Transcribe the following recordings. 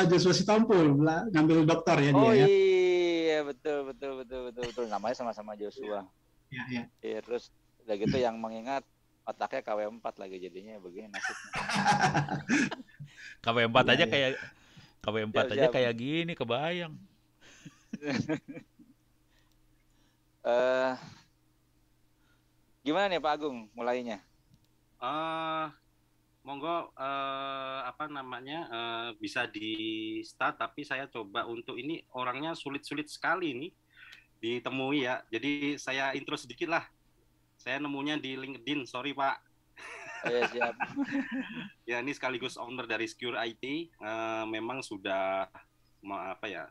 Joshua Sitompul, ngambil dokter ya dia Oh ya. iya, betul. Namanya sama-sama Joshua. Ya, ya. Iya, terus udah gitu yang mengingat otaknya KW4 lagi jadinya begini nasibnya. KW4 Ya, aja ya. kayak KW4 aja Siap. kayak gini, kebayang. eh Gimana nih Pak Agung mulainya? Monggo apa namanya bisa di start, tapi saya coba untuk ini orangnya sulit-sulit sekali nih ditemui ya. Jadi saya intro sedikit lah. Saya nemunya di LinkedIn, sorry Pak. Oh ya, siap. Ya, ini sekaligus owner dari Secure IT. Memang sudah apa ya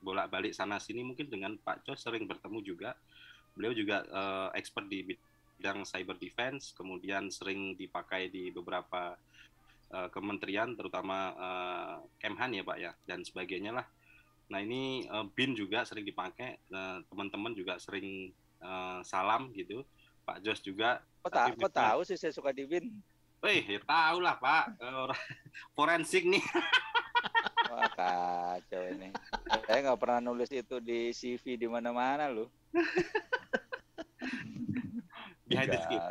bolak-balik sana sini, mungkin dengan Pak Jos sering bertemu juga. Beliau juga expert di bidang cyber defense, kemudian sering dipakai di beberapa kementerian, terutama Kemhan ya Pak ya, dan sebagainya lah. Nah ini BIN juga sering dipakai, teman-teman juga sering salam gitu. Pak Jos juga. Kok tahu sih saya suka di BIN? Ya tahu lah Pak, forensik nih. Wah kacau ini. Saya nggak pernah nulis itu di CV di mana-mana loh. Behind the skin.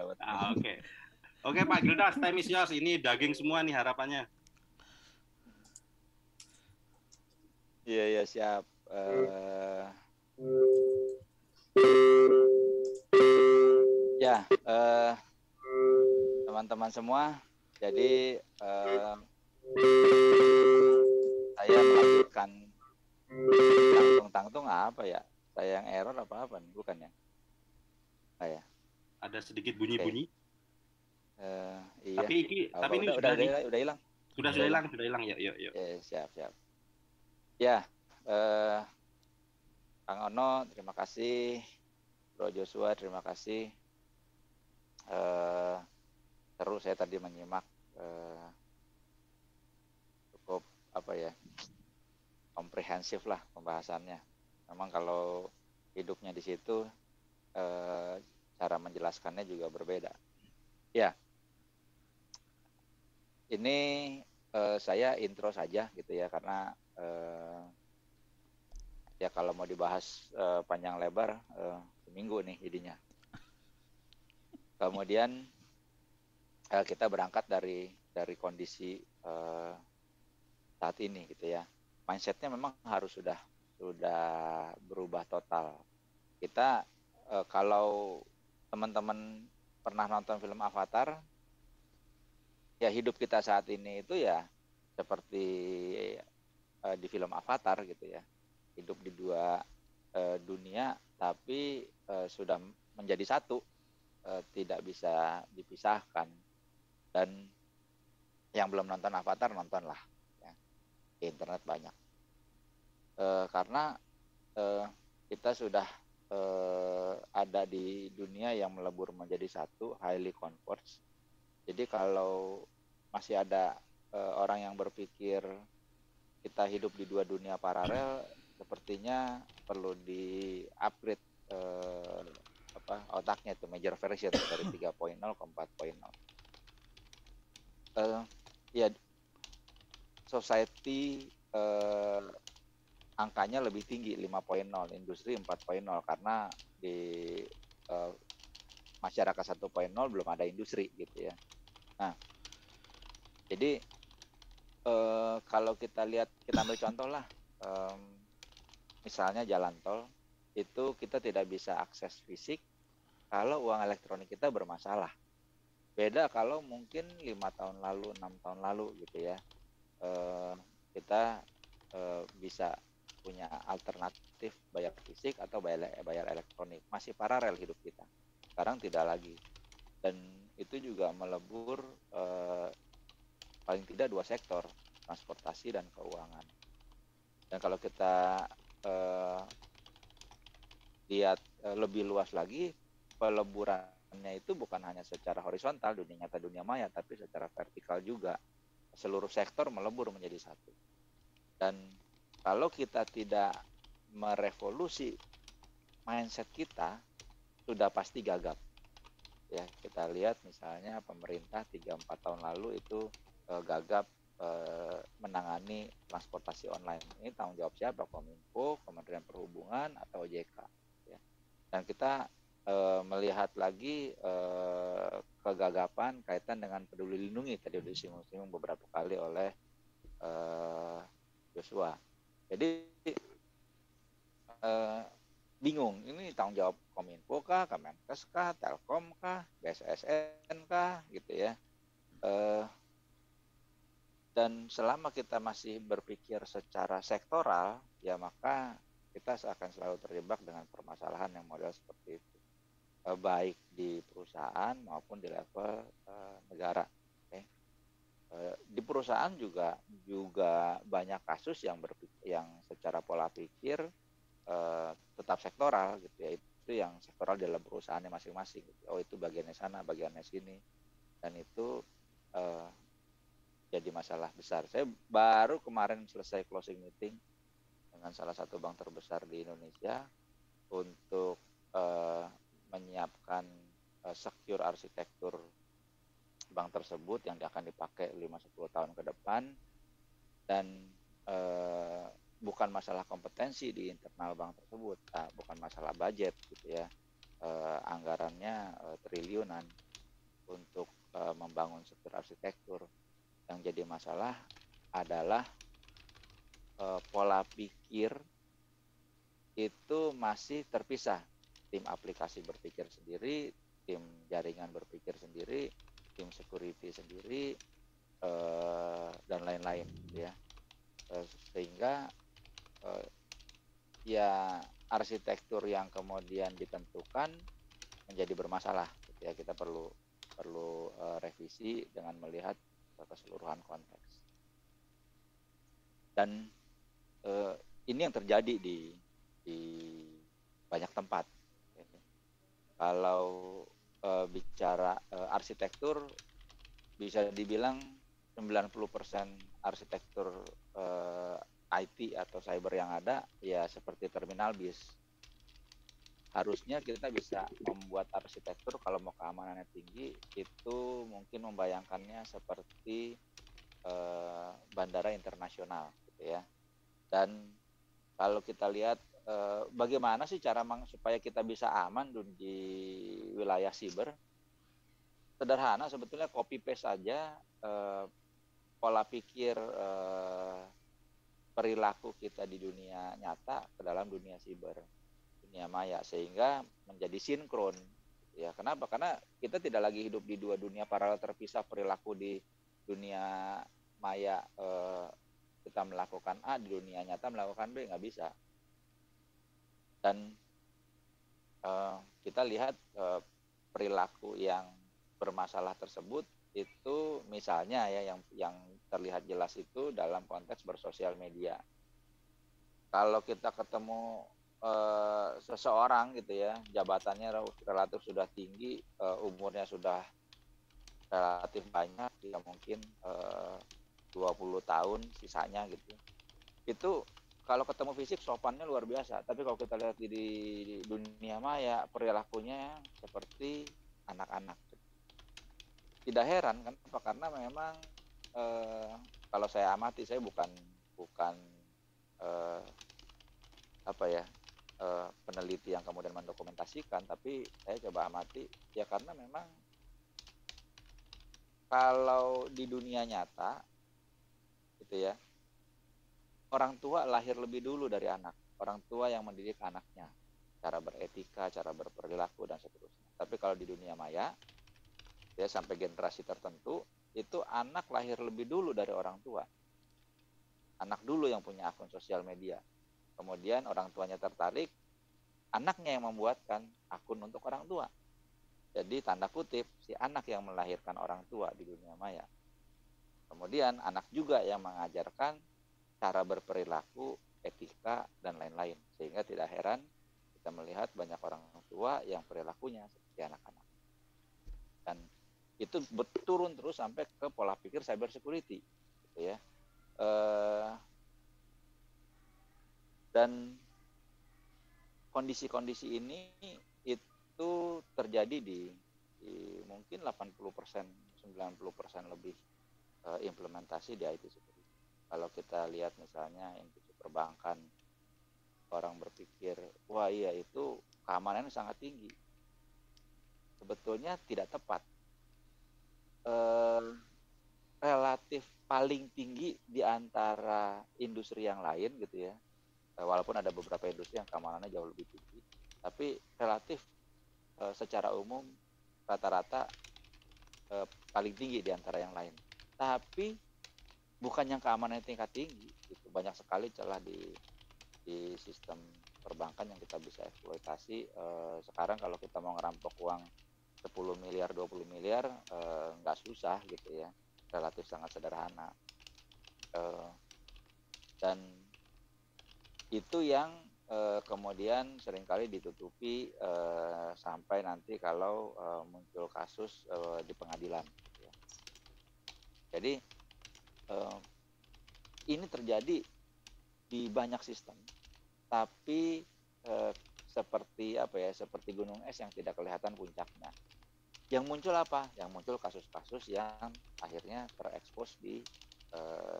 Oke Pak Gildas, time is yours. Ini daging semua nih harapannya. Iya siap. Teman-teman semua, jadi saya melanjutkan tangtung apa ya? Saya yang error apa nih? Bukan ya? Ya. Ada sedikit bunyi-bunyi. Iya. Tapi ini udah hilang. Sudah hilang. Yuk. Siap. Ya, Kang Ono, terima kasih. Bro Joshua, terima kasih. Terus saya tadi menyimak cukup komprehensif lah pembahasannya. Memang kalau hidupnya di situ cara menjelaskannya juga berbeda. Ya, ini saya intro saja gitu ya, karena ya kalau mau dibahas panjang lebar seminggu nih jadinya. Kemudian kita berangkat dari kondisi saat ini gitu ya. Mindsetnya memang harus sudah berubah total. Kita kalau teman-teman pernah nonton film Avatar, ya hidup kita saat ini itu ya seperti di film Avatar gitu ya. Hidup di dua dunia tapi sudah menjadi satu, tidak bisa dipisahkan. Dan yang belum nonton Avatar, nontonlah ya. Di internet banyak. Karena kita sudah ada di dunia yang melebur menjadi satu, highly converged. Jadi kalau masih ada orang yang berpikir kita hidup di dua dunia paralel, sepertinya perlu di-upgrade otaknya, itu major version dari 3.0 ke 4.0. Ya, society angkanya lebih tinggi 5.0, industri 4.0, karena di masyarakat 1.0 belum ada industri gitu ya. Nah, jadi kalau kita lihat, kita ambil contoh lah, misalnya jalan tol itu kita tidak bisa akses fisik kalau uang elektronik kita bermasalah. Beda kalau mungkin 5 tahun lalu, 6 tahun lalu gitu ya, kita bisa punya alternatif bayar fisik atau bayar elektronik, masih paralel hidup kita. Sekarang tidak lagi, dan itu juga melebur paling tidak 2 sektor, transportasi dan keuangan. Dan kalau kita lihat lebih luas lagi, peleburannya itu bukan hanya secara horizontal, dunia nyata dunia maya, tapi secara vertikal juga. Seluruh sektor melebur menjadi satu. Dan kalau kita tidak merevolusi mindset kita, sudah pasti gagap. Ya, kita lihat misalnya pemerintah 3-4 tahun lalu itu gagap menangani transportasi online. Ini tanggung jawab siapa? Kominfo, Kementerian Perhubungan, atau OJK. Ya. Dan kita melihat lagi kegagapan kaitan dengan Peduli Lindungi tadi sudah disinggung beberapa kali oleh Joshua. Jadi bingung, ini tanggung jawab Kominfo kah, Kemenkes kah, Telkom kah, BSSN kah, gitu ya. Dan selama kita masih berpikir secara sektoral, ya maka kita akan selalu terjebak dengan permasalahan yang model seperti itu, baik di perusahaan maupun di level negara. Okay. Di perusahaan juga banyak kasus yang secara pola pikir tetap sektoral, gitu ya. Itu yang sektoral dalam perusahaannya masing-masing. Gitu. Oh itu bagiannya sana, bagiannya sini, dan itu jadi masalah besar. Saya baru kemarin selesai closing meeting dengan salah satu bank terbesar di Indonesia untuk menyiapkan secure arsitektur bank tersebut yang akan dipakai 5-10 tahun ke depan, dan bukan masalah kompetensi di internal bank tersebut, bukan masalah budget gitu ya, anggarannya triliunan untuk membangun secure arsitektur. Yang jadi masalah adalah pola pikir itu masih terpisah. Tim aplikasi berpikir sendiri, tim jaringan berpikir sendiri, tim security sendiri, dan lain-lain, ya. Sehingga ya arsitektur yang kemudian ditentukan menjadi bermasalah. Ya kita perlu revisi dengan melihat keseluruhan konteks. Dan ini yang terjadi di banyak tempat. Kalau bicara arsitektur, bisa dibilang 90% arsitektur IT atau cyber yang ada ya seperti terminal bis. Harusnya kita bisa membuat arsitektur kalau mau keamanannya tinggi itu mungkin membayangkannya seperti bandara internasional, gitu ya. Dan kalau kita lihat bagaimana sih cara supaya kita bisa aman di wilayah siber, sederhana sebetulnya, copy paste saja pola pikir perilaku kita di dunia nyata ke dalam dunia siber, dunia maya, sehingga menjadi sinkron, ya. Kenapa? Karena kita tidak lagi hidup di dua dunia paralel terpisah. Perilaku di dunia maya kita melakukan A, di dunia nyata melakukan B, nggak bisa. Dan kita lihat perilaku yang bermasalah tersebut itu misalnya ya yang terlihat jelas itu dalam konteks bersosial media. Kalau kita ketemu seseorang gitu ya, jabatannya relatif sudah tinggi, umurnya sudah relatif banyak, ya mungkin 20 tahun sisanya gitu. Itu kalau ketemu fisik sopannya luar biasa, tapi kalau kita lihat di dunia maya perilakunya seperti anak-anak. Tidak heran, kenapa? Karena memang kalau saya amati, saya bukan peneliti yang kemudian mendokumentasikan, tapi saya coba amati ya, karena memang kalau di dunia nyata gitu ya, orang tua lahir lebih dulu dari anak. Orang tua yang mendidik anaknya, cara beretika, cara berperilaku, dan seterusnya. Tapi kalau di dunia maya, ya sampai generasi tertentu, itu anak lahir lebih dulu dari orang tua. Anak dulu yang punya akun sosial media. Kemudian orang tuanya tertarik, anaknya yang membuatkan akun untuk orang tua. Jadi tanda kutip, si anak yang melahirkan orang tua di dunia maya. Kemudian anak juga yang mengajarkan cara berperilaku, etika, dan lain-lain. Sehingga tidak heran kita melihat banyak orang tua yang perilakunya seperti anak-anak. Dan itu berturun terus sampai ke pola pikir cyber security, gitu ya. Dan kondisi-kondisi ini itu terjadi di mungkin 80%, 90% lebih implementasi di IT security. Kalau kita lihat misalnya industri perbankan, orang berpikir, wah iya itu keamanannya sangat tinggi. Sebetulnya tidak tepat. Relatif paling tinggi di antara industri yang lain gitu ya. Walaupun ada beberapa industri yang keamanannya jauh lebih tinggi, tapi relatif secara umum rata-rata paling tinggi di antara yang lain. Tapi bukan yang keamanannya tingkat tinggi, gitu. Banyak sekali celah di sistem perbankan yang kita bisa eksploitasi. Sekarang kalau kita mau ngerampok uang 10 miliar, 20 miliar, nggak susah gitu ya, relatif sangat sederhana. Dan itu yang kemudian seringkali ditutupi sampai nanti kalau muncul kasus di pengadilan. Gitu ya. Jadi ini terjadi di banyak sistem, tapi seperti apa ya, seperti gunung es yang tidak kelihatan puncaknya. Yang muncul apa? Yang muncul kasus-kasus yang akhirnya terekspos di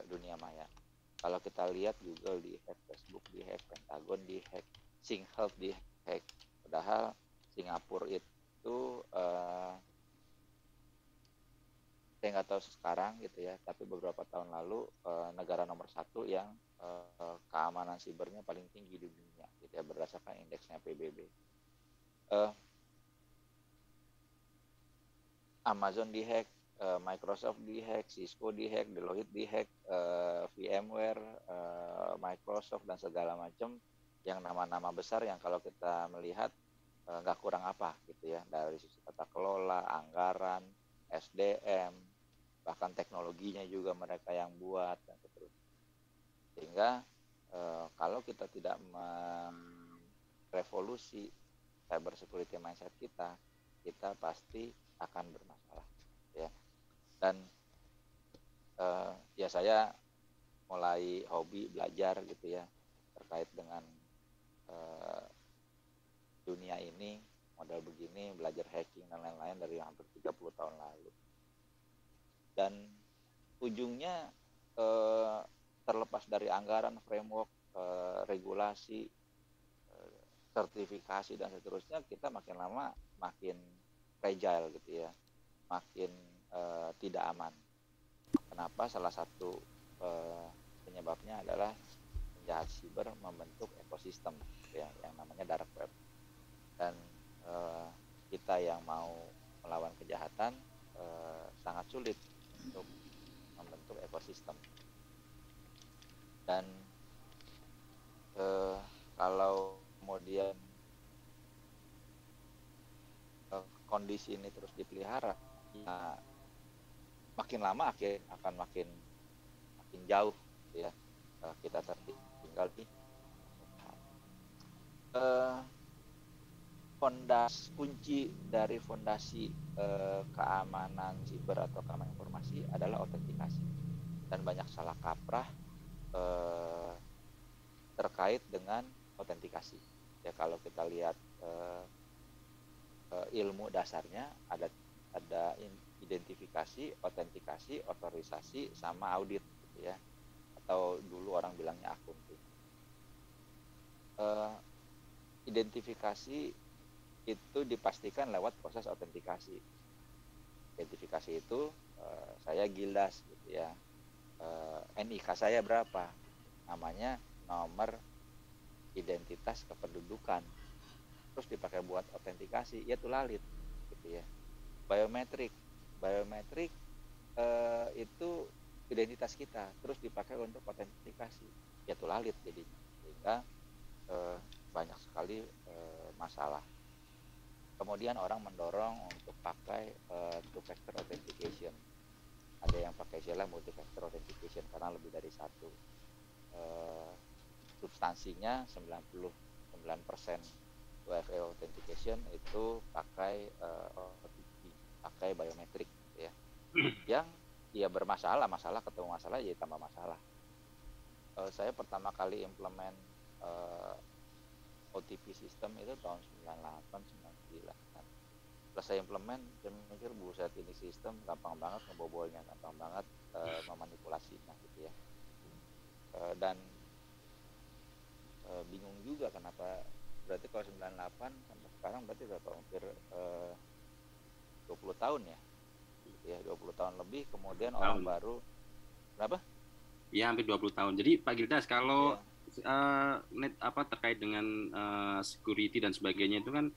dunia maya. Kalau kita lihat Google di-hack, Facebook di-hack, Pentagon di-hack, SingHealth di-hack. Padahal Singapura itu saya nggak tahu sekarang gitu ya, tapi beberapa tahun lalu negara nomor 1 yang keamanan sibernya paling tinggi di dunia, gitu ya, berdasarkan indeksnya PBB. Amazon dihack, Microsoft dihack, Cisco dihack, Deloitte dihack, VMware, Microsoft dan segala macam yang nama-nama besar yang kalau kita melihat nggak kurang apa gitu ya, dari sisi tata kelola, anggaran, SDM, bahkan teknologinya juga mereka yang buat dan seterusnya. Sehingga kalau kita tidak merevolusi cyber security mindset kita pasti akan bermasalah ya. Dan ya saya mulai hobi belajar gitu ya terkait dengan dunia ini, model begini, belajar hacking dan lain-lain dari hampir 30 tahun lalu. Dan ujungnya terlepas dari anggaran, framework, regulasi, sertifikasi dan seterusnya, kita makin lama makin fragile gitu ya, makin tidak aman. Kenapa? Salah satu penyebabnya adalah penjahat siber membentuk ekosistem ya, yang namanya dark web. Dan kita yang mau melawan kejahatan sangat sulit untuk membentuk ekosistem. Dan kalau kemudian kondisi ini terus dipelihara, ya makin lama akan makin jauh ya kita tertinggal di kunci dari fondasi keamanan siber atau keamanan informasi adalah autentikasi, dan banyak salah kaprah terkait dengan autentikasi ya. Kalau kita lihat ilmu dasarnya ada identifikasi, autentikasi, otorisasi, sama audit gitu ya, atau dulu orang bilangnya akunting. Identifikasi itu dipastikan lewat proses autentikasi. Identifikasi itu saya gilas gitu ya, NIK saya berapa, namanya nomor identitas kependudukan, terus dipakai buat autentikasi, ya tulalit gitu ya. Biometrik itu identitas kita, terus dipakai untuk autentikasi, ya tulalit jadi, sehingga banyak sekali masalah. Kemudian orang mendorong untuk pakai two factor authentication. Ada yang pakai istilah multi factor authentication karena lebih dari satu. Substansinya 99% WFA authentication itu pakai OTP, pakai biometrik ya. Yang ya bermasalah, ketemu masalah jadi tambah masalah. Saya pertama kali implement OTP sistem itu tahun 98 99. Selesai implement, saya mikir buset ini sistem gampang banget ngebobolnya, gampang banget memanipulasinya gitu ya. Dan bingung juga kenapa, berarti kalau 98 sampai sekarang berarti udah hampir 20 tahun ya. Gitu ya, 20 tahun lebih, kemudian orang baru berapa? Ya, hampir 20 tahun. Jadi Pak Gildas, kalau Ya. terkait dengan security dan sebagainya itu kan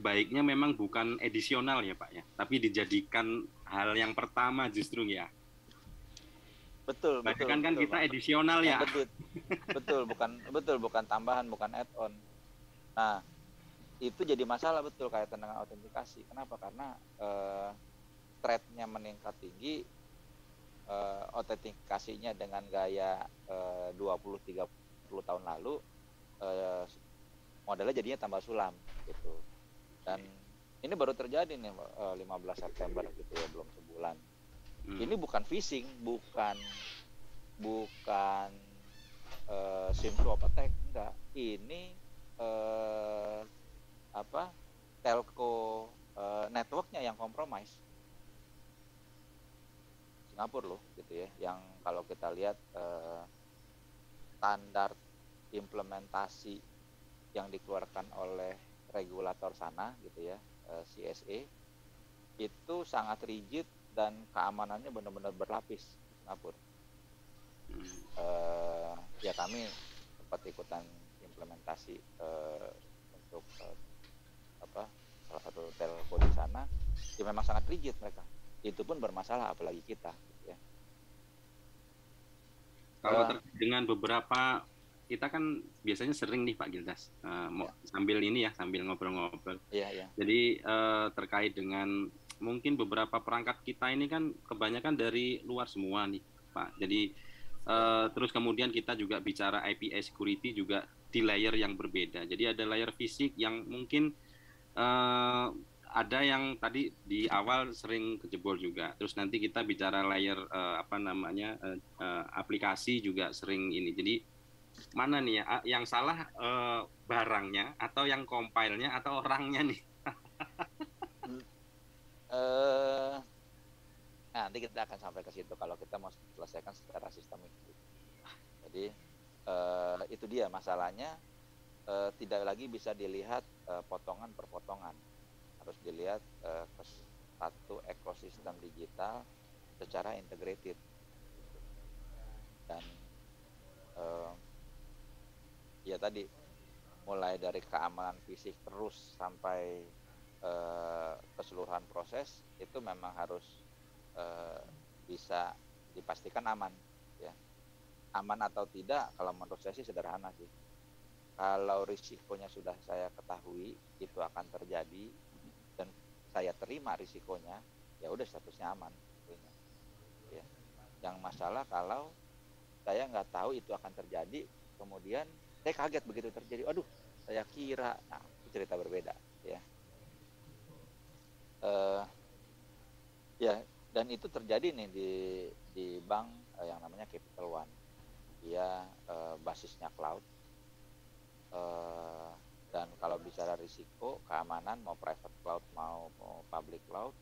baiknya memang bukan edisional ya Pak ya, tapi dijadikan hal yang pertama justru ya. Betul, Bahkan kan kita Bang. edisional ya. Betul, bukan tambahan, bukan add-on. Nah, itu jadi masalah betul kaitan dengan autentikasi. Kenapa? Karena threat-nya meningkat tinggi, autentikasinya dengan gaya 20-30 tahun lalu, modelnya jadinya tambah sulam gitu. Dan ini baru terjadi nih 15 September gitu ya, belum sebulan. Ini bukan phishing, bukan SIM swap attack, enggak. Ini telco networknya yang compromise. Singapura loh gitu ya, yang kalau kita lihat standar implementasi yang dikeluarkan oleh regulator sana gitu ya, CSA, itu sangat rigid dan keamanannya benar-benar berlapis di Singapura. Ya kami sempat ikutan implementasi untuk salah satu telco di sana, ya memang sangat rigid mereka. Itu pun bermasalah, apalagi kita gitu ya. Kalau terkait dengan beberapa, kita kan biasanya sering nih Pak Gildas sambil ngobrol-ngobrol. Iya. Jadi terkait dengan mungkin beberapa perangkat kita ini kan kebanyakan dari luar semua nih Pak. Jadi terus kemudian kita juga bicara IPA security juga di layer yang berbeda. Jadi ada layer fisik yang mungkin ada yang tadi di awal sering kejebol juga. Terus nanti kita bicara layer aplikasi juga sering ini. Jadi mana nih ya yang salah, barangnya atau yang compile-nya atau orangnya nih? Nanti kita akan sampai ke situ kalau kita mau selesaikan secara sistemik. Jadi itu dia masalahnya, tidak lagi bisa dilihat potongan per potongan, harus dilihat satu ekosistem digital secara integrated. Dan ya tadi mulai dari keamanan fisik terus sampai keseluruhan proses itu memang harus bisa dipastikan aman ya. Aman atau tidak, kalau menurut saya sih sederhana sih. Kalau risikonya sudah saya ketahui itu akan terjadi dan saya terima risikonya, ya udah statusnya aman ya. Yang masalah kalau saya nggak tahu itu akan terjadi, kemudian saya kaget begitu terjadi, aduh saya kira, nah itu cerita berbeda ya. Ya, dan itu terjadi nih di bank yang namanya Capital One. Dia basisnya cloud, dan kalau bicara risiko keamanan mau private cloud mau public cloud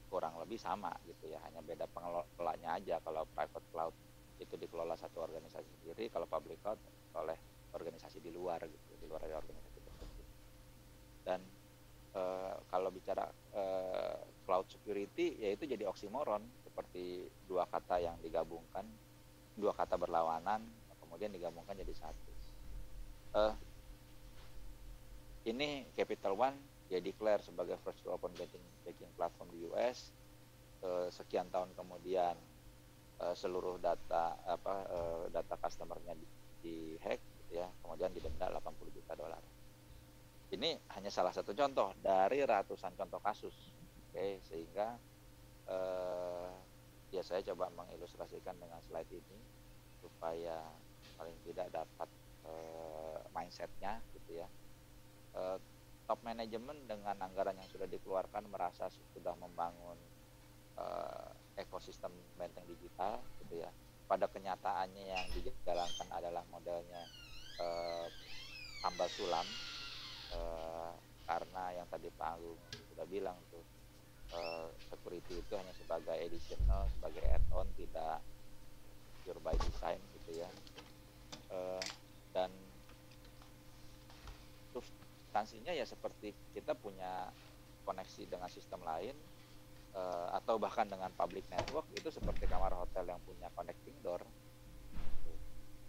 kurang lebih sama gitu ya, hanya beda pengelolanya aja. Kalau private cloud itu dikelola satu organisasi sendiri, kalau public cloud oleh organisasi di luar gitu, di luar dari organisasi tersebut. Dan kalau bicara cloud security, yaitu jadi oksimoron, seperti dua kata yang digabungkan, dua kata berlawanan kemudian digabungkan jadi satu. Ini Capital One dia declare sebagai first to open banking platform di US. Sekian tahun kemudian seluruh data customernya di hack gitu ya, kemudian didenda 80 juta dolar. Ini hanya salah satu contoh dari ratusan contoh kasus. Oke, sehingga ya saya coba mengilustrasikan dengan slide ini supaya paling tidak dapat mindsetnya gitu ya. Top manajemen dengan anggaran yang sudah dikeluarkan merasa sudah membangun ekosistem benteng digital gitu ya. Pada kenyataannya yang dijalankan adalah modelnya tambal sulam, karena yang tadi Pak Agung sudah udah bilang tuh, security itu hanya sebagai additional, sebagai add-on, tidak pure by design gitu ya. Dan substansinya ya seperti kita punya koneksi dengan sistem lain, atau bahkan dengan public network, itu seperti kamar hotel yang punya connecting door.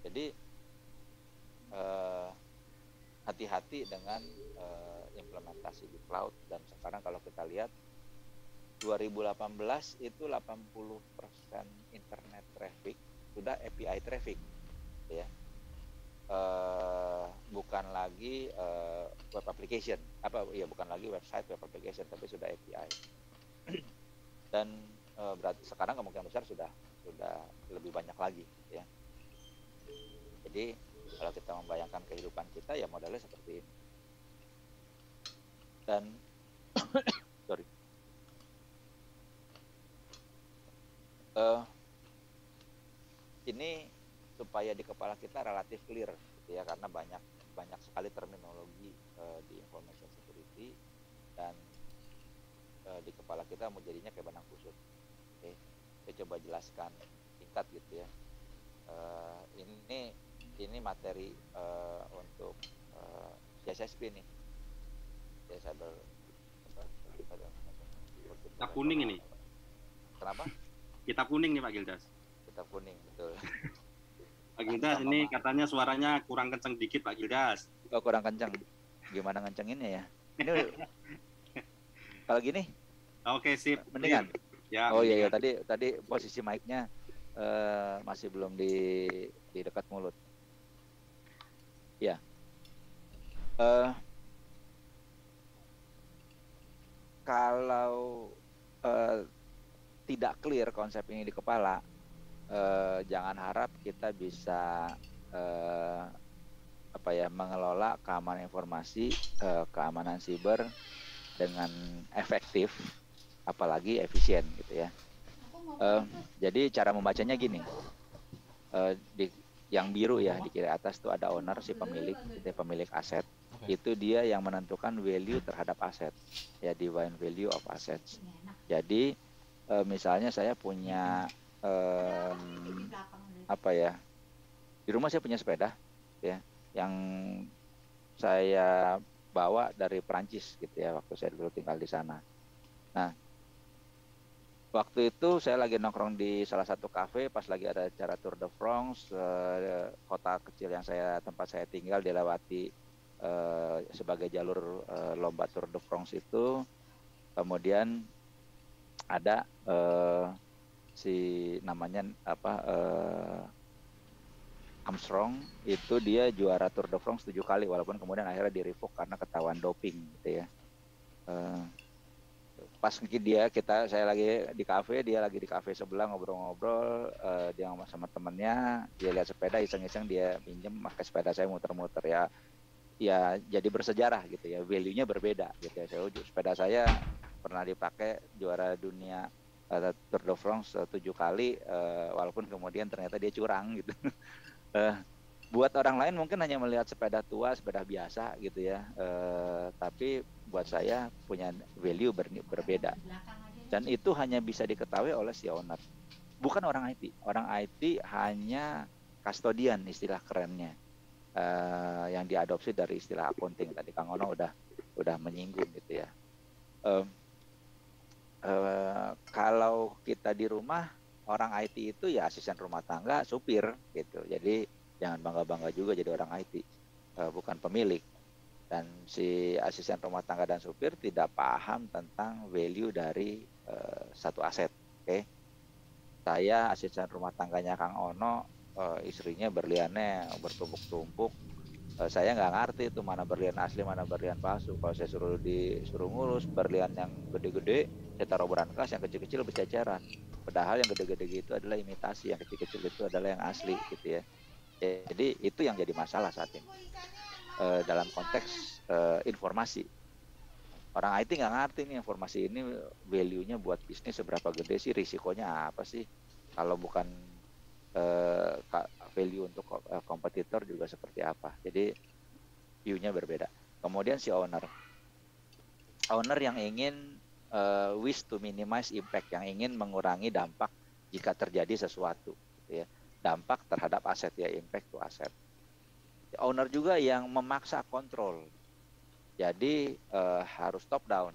Jadi hati-hati dengan implementasi di cloud. Dan sekarang kalau kita lihat 2018 itu 80% internet traffic sudah API traffic, ya. Bukan lagi web application, bukan lagi website web application, tapi sudah API. Dan berarti sekarang kemungkinan besar sudah lebih banyak lagi, ya. Jadi kalau kita membayangkan kehidupan kita, ya modelnya seperti ini. Dan sorry, ini supaya di kepala kita relatif clear, gitu ya, karena banyak sekali terminologi di information security, dan di kepala kita mau jadinya kayak benang kusut. Oke, saya coba jelaskan singkat gitu ya. Ini materi untuk CSSP nih, ya, cyber. Kitab kuning ini. Kenapa? Kitab kuning nih Pak Gildas. Kitab kuning, betul. Pak Gildas, ini katanya suaranya kurang kenceng dikit Pak Gildas. Oh, kurang kenceng. Gimana ngencenginnya ya? Ini kalau gini? Oke, sip. Mendingan. Ya. Oh iya, tadi posisi mic-nya masih belum di dekat mulut. Ya. Kalau tidak clear konsep ini di kepala, jangan harap kita bisa mengelola keamanan informasi, keamanan siber dengan efektif, apalagi efisien gitu ya. Jadi cara membacanya gini, yang biru ya di kiri atas itu ada owner, si pemilik, pemilik aset. Itu dia yang menentukan value terhadap aset, ya, divine value of assets. Jadi misalnya saya punya di rumah saya punya sepeda, ya, yang saya bawa dari Perancis gitu ya, waktu saya dulu tinggal di sana. Nah, waktu itu saya lagi nongkrong di salah satu kafe pas lagi ada acara Tour de France, kota kecil yang tempat saya tinggal dilewati sebagai jalur lomba Tour de France itu. Kemudian ada si namanya Armstrong, itu dia juara Tour de France 7 kali, walaupun kemudian akhirnya di revoke karena ketahuan doping gitu ya. Pas saya lagi di kafe, dia lagi di kafe sebelah ngobrol-ngobrol, dia ngomong sama temennya, dia lihat sepeda iseng-iseng, dia pinjem, pakai sepeda saya muter-muter, ya jadi bersejarah gitu ya, value-nya berbeda gitu ya. Sepeda saya pernah dipakai juara dunia Tour de France 7 kali, walaupun kemudian ternyata dia curang gitu. Buat orang lain mungkin hanya melihat sepeda tua, sepeda biasa gitu ya, tapi buat saya punya value berbeda, dan itu hanya bisa diketahui oleh si owner, bukan orang IT. Orang IT hanya custodian, istilah kerennya, yang diadopsi dari istilah accounting. Tadi Kang Ono udah menyinggung gitu ya. Kalau kita di rumah, orang IT itu ya asisten rumah tangga, supir gitu. Jadi jangan bangga-bangga juga jadi orang IT, bukan pemilik. Dan si asisten rumah tangga dan supir tidak paham tentang value dari satu aset. Oke. Saya asisten rumah tangganya Kang Ono, istrinya berliannya bertumpuk-tumpuk. Saya nggak ngerti itu mana berlian asli, mana berlian palsu. Kalau saya disuruh ngurus berlian yang gede-gede, saya taruh brankas, yang kecil-kecil berceceran. Padahal yang gede-gede itu adalah imitasi, yang kecil-kecil itu adalah yang asli gitu ya. Jadi itu yang jadi masalah saat ini dalam konteks informasi. Orang IT nggak ngerti nih informasi ini value-nya buat bisnis seberapa gede sih, risikonya apa sih, kalau bukan value untuk kompetitor juga seperti apa. Jadi view-nya berbeda. Kemudian si owner owner yang ingin wish to minimize impact, yang ingin mengurangi dampak jika terjadi sesuatu, gitu ya. Dampak terhadap aset ya, impact to aset. Owner juga yang memaksa kontrol, jadi harus top down.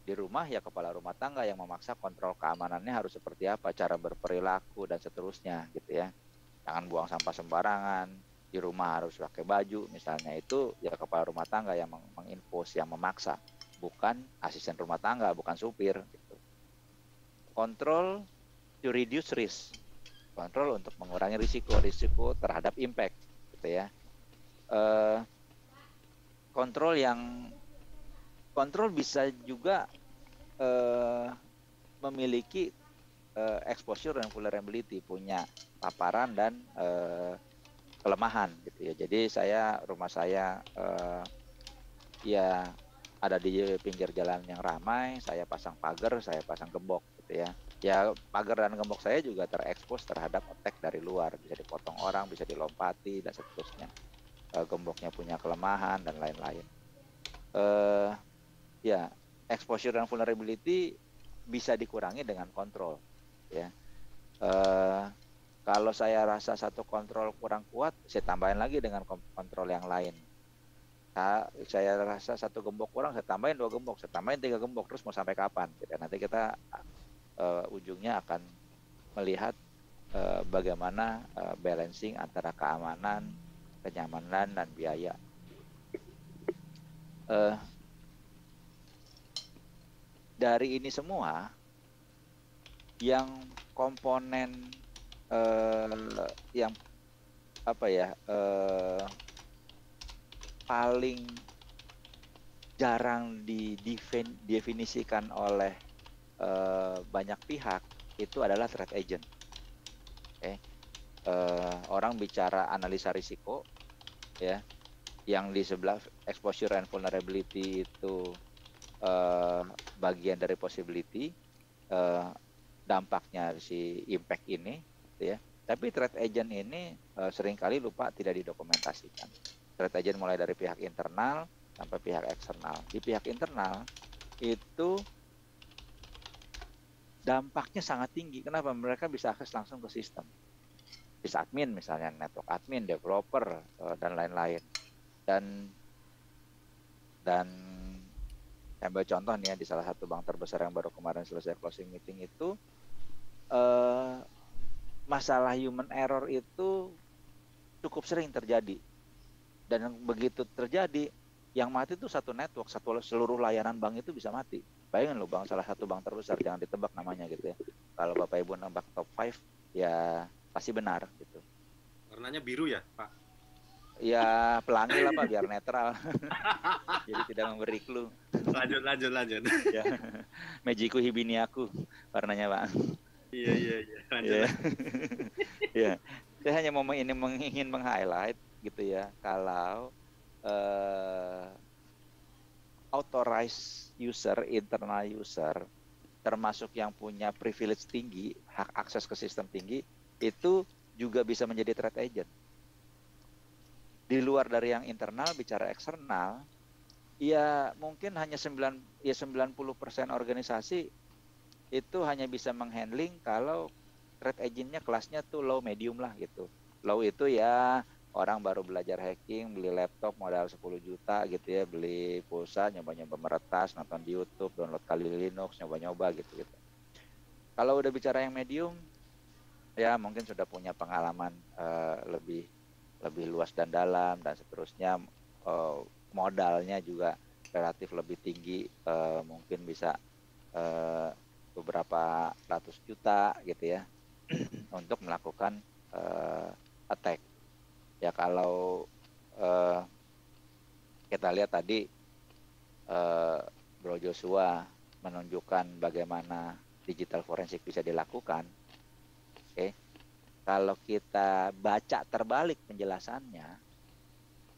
Di rumah ya kepala rumah tangga yang memaksa kontrol keamanannya harus seperti apa, cara berperilaku dan seterusnya, gitu ya. Jangan buang sampah sembarangan, di rumah harus pakai baju misalnya, itu ya kepala rumah tangga yang mengimpose, yang memaksa, bukan asisten rumah tangga, bukan supir, gitu. Kontrol to reduce risk, kontrol untuk mengurangi risiko terhadap impact, gitu ya. Kontrol bisa juga memiliki exposure dan vulnerability, punya paparan dan kelemahan, gitu ya. Jadi rumah saya ya ada di pinggir jalan yang ramai, saya pasang pagar, saya pasang gembok, gitu ya. Ya pagar dan gembok saya juga terekspos terhadap attack dari luar, bisa dipotong orang, bisa dilompati dan seterusnya. Gemboknya punya kelemahan dan lain-lain. Ya, exposure dan vulnerability bisa dikurangi dengan kontrol, ya. Kalau saya rasa satu kontrol kurang kuat, saya tambahin lagi dengan kontrol yang lain. Saya rasa satu gembok kurang, saya tambahin 2 gembok, saya tambahin 3 gembok, terus mau sampai kapan? Nanti kita ujungnya akan melihat bagaimana balancing antara keamanan, kenyamanan, dan biaya. Dari ini semua, yang komponen yang paling jarang didefinisikan oleh banyak pihak itu adalah threat agent. Orang bicara analisa risiko, ya, yang di sebelah exposure and vulnerability itu bagian dari possibility, dampaknya si impact ini, gitu ya. Tapi threat agent ini seringkali lupa tidak didokumentasikan. Threat agent mulai dari pihak internal sampai pihak eksternal. Di pihak internal itu dampaknya sangat tinggi. Kenapa? Mereka bisa akses langsung ke sistem. Bisa admin misalnya, network admin, developer, dan lain-lain. Dan saya ambil contoh nih ya, di salah satu bank terbesar yang baru kemarin selesai closing meeting itu, masalah human error itu cukup sering terjadi. Dan begitu terjadi, yang mati itu satu network, seluruh layanan bank itu bisa mati. Bayangin loh, salah satu bank terbesar, jangan ditebak namanya gitu ya. Kalau Bapak Ibu nembak top 5, ya pasti benar gitu. Warnanya biru ya, Pak? Ya pelangi lah Pak, biar netral. Jadi tidak memberi clue. Lanjut. Ya. Mejiku hibiniaku warnanya Pak. Iya. Lanjut. Ya. Ya. Saya hanya ingin meng-highlight gitu ya, kalau authorized user, internal user, termasuk yang punya privilege tinggi, hak akses ke sistem tinggi, itu juga bisa menjadi threat agent. Di luar dari yang internal, bicara eksternal, ya mungkin hanya 90% organisasi itu hanya bisa menghandling kalau threat agentnya kelasnya tuh low medium lah gitu. Low itu ya orang baru belajar hacking, beli laptop modal 10 juta gitu ya, beli pulsa, nyoba-nyoba meretas, nonton di YouTube, download Kali Linux, nyoba-nyoba gitu. Kalau udah bicara yang medium, ya mungkin sudah punya pengalaman lebih luas dan dalam dan seterusnya, modalnya juga relatif lebih tinggi, mungkin bisa beberapa ratus juta gitu ya untuk melakukan attack. Ya kalau kita lihat tadi Bro Joshua menunjukkan bagaimana digital forensik bisa dilakukan. Kalau kita baca terbalik penjelasannya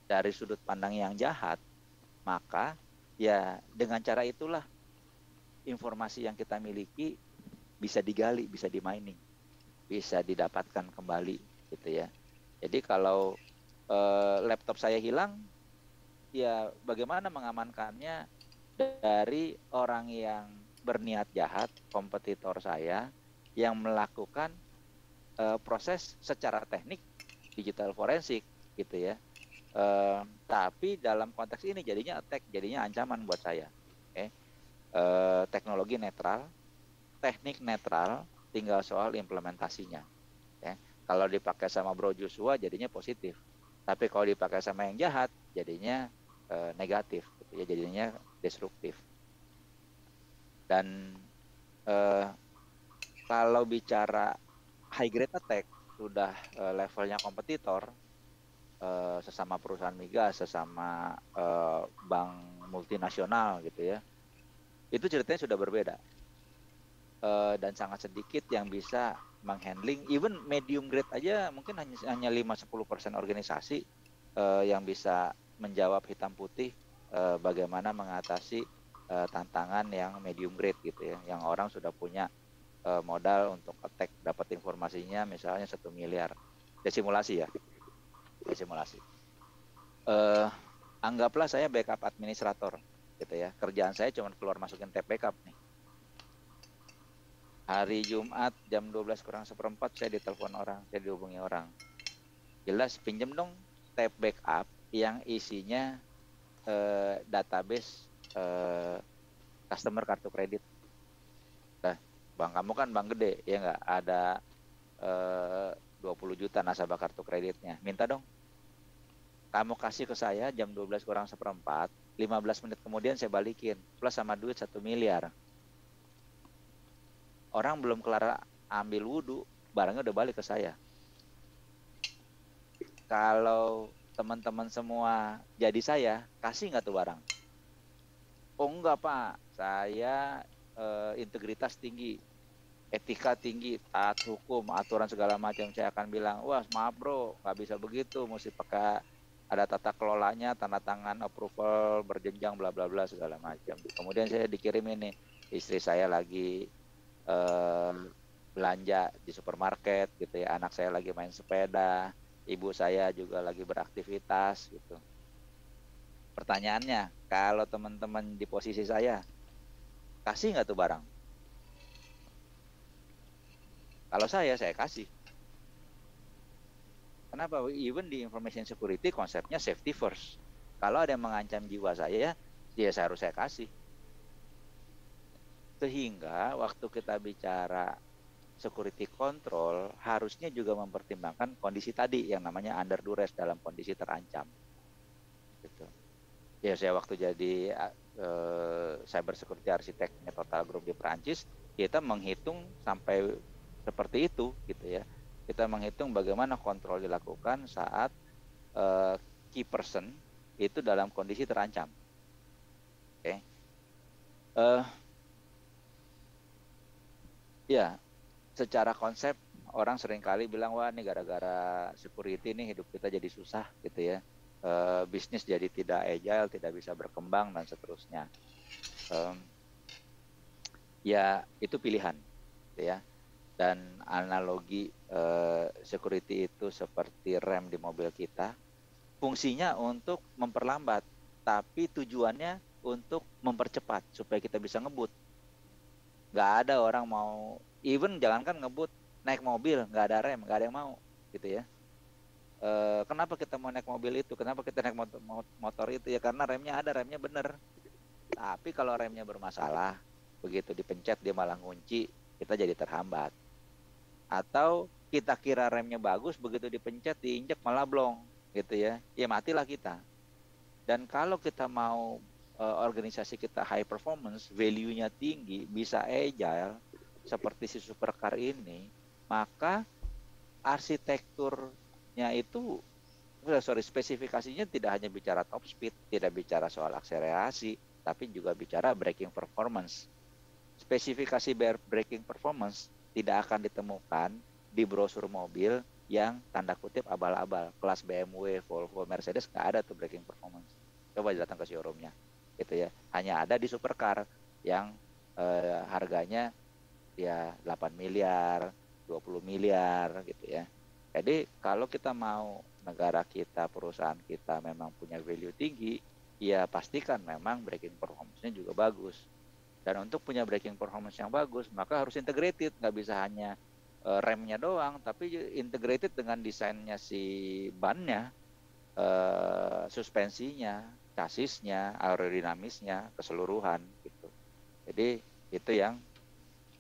dari sudut pandang yang jahat, maka ya dengan cara itulah informasi yang kita miliki bisa digali, bisa di-mining, bisa didapatkan kembali gitu ya. Jadi kalau laptop saya hilang, ya bagaimana mengamankannya dari orang yang berniat jahat, kompetitor saya, yang melakukan proses secara teknik digital forensik gitu ya. Tapi dalam konteks ini jadinya attack, jadinya ancaman buat saya. Okay? Teknologi netral, teknik netral, tinggal soal implementasinya. Okay? Kalau dipakai sama Bro Joshua jadinya positif. Tapi kalau dipakai sama yang jahat jadinya negatif, gitu ya, jadinya destruktif. Dan kalau bicara high grade attack sudah levelnya kompetitor, sesama perusahaan migas, sesama bank multinasional gitu ya, itu ceritanya sudah berbeda. Dan sangat sedikit yang bisa menghandling, even medium grade aja mungkin hanya 5-10% organisasi yang bisa menjawab hitam putih bagaimana mengatasi tantangan yang medium grade gitu ya, yang orang sudah punya modal untuk attack, dapat informasinya misalnya 1 miliar. Desimulasi ya, desimulasi. Anggaplah saya backup administrator gitu ya, kerjaan saya cuma keluar masukin tab backup nih. Hari Jumat jam 12 kurang seperempat saya ditelepon orang, saya dihubungi orang. Jelas pinjem dong tab backup yang isinya database customer kartu kredit. Nah, bank kamu kan bank gede, ya nggak? Ada 20 juta nasabah kartu kreditnya. Minta dong. Kamu kasih ke saya jam 12 kurang seperempat, 15 menit kemudian saya balikin, plus sama duit 1 miliar. Orang belum kelar ambil wudhu, barangnya udah balik ke saya. Kalau teman-teman semua jadi saya, kasih nggak tuh barang? Oh enggak Pak, saya integritas tinggi, etika tinggi, taat hukum, aturan segala macam. Saya akan bilang, wah maaf bro, nggak bisa begitu, mesti pakai ada tata kelolanya, tanda tangan approval berjenjang, bla bla bla segala macam. Kemudian saya dikirim ini, istri saya lagi belanja di supermarket gitu ya, anak saya lagi main sepeda, ibu saya juga lagi beraktivitas gitu. Pertanyaannya, kalau teman-teman di posisi saya, kasih nggak tuh barang? Kalau saya kasih. Kenapa? Even di information security konsepnya safety first. Kalau ada yang mengancam jiwa saya, ya harus saya kasih. Sehingga waktu kita bicara security control harusnya juga mempertimbangkan kondisi tadi yang namanya under duress, dalam kondisi terancam. Gitu. Ya saya waktu jadi cyber security arsiteknya Total Group di Perancis, kita menghitung sampai seperti itu gitu ya. Kita menghitung bagaimana kontrol dilakukan saat key person itu dalam kondisi terancam. Oke. Ya, secara konsep orang seringkali bilang wah ini gara-gara security nih hidup kita jadi susah gitu ya, bisnis jadi tidak agile, tidak bisa berkembang dan seterusnya. Ya itu pilihan gitu ya. Dan analogi security itu seperti rem di mobil kita, fungsinya untuk memperlambat, tapi tujuannya untuk mempercepat supaya kita bisa ngebut. Nggak ada orang mau, even jangankan ngebut, naik mobil nggak ada rem, nggak ada yang mau gitu ya. Kenapa kita mau naik mobil itu, kenapa kita naik motor itu ya, karena remnya ada, remnya bener. Tapi kalau remnya bermasalah, begitu dipencet dia malah ngunci, kita jadi terhambat. Atau kita kira remnya bagus, begitu dipencet diinjek malah blong gitu ya, ya matilah kita. Dan kalau kita mau organisasi kita high performance, value-nya tinggi, bisa agile seperti si supercar ini, maka arsitekturnya itu, spesifikasinya tidak hanya bicara top speed, tidak bicara soal akselerasi, tapi juga bicara braking performance. Spesifikasi braking performance tidak akan ditemukan di brosur mobil yang tanda kutip abal-abal, kelas BMW, Volvo, Mercedes nggak ada tuh braking performance. Coba datang ke showroomnya gitu ya, hanya ada di supercar yang harganya ya 8 miliar, 20 miliar gitu ya. Jadi kalau kita mau negara kita, perusahaan kita memang punya value tinggi, ya pastikan memang braking performance-nya juga bagus. Dan untuk punya braking performance yang bagus, maka harus integrated, nggak bisa hanya remnya doang, tapi integrated dengan desainnya si bannya, suspensinya, chassisnya, aerodinamisnya, keseluruhan gitu. Jadi itu yang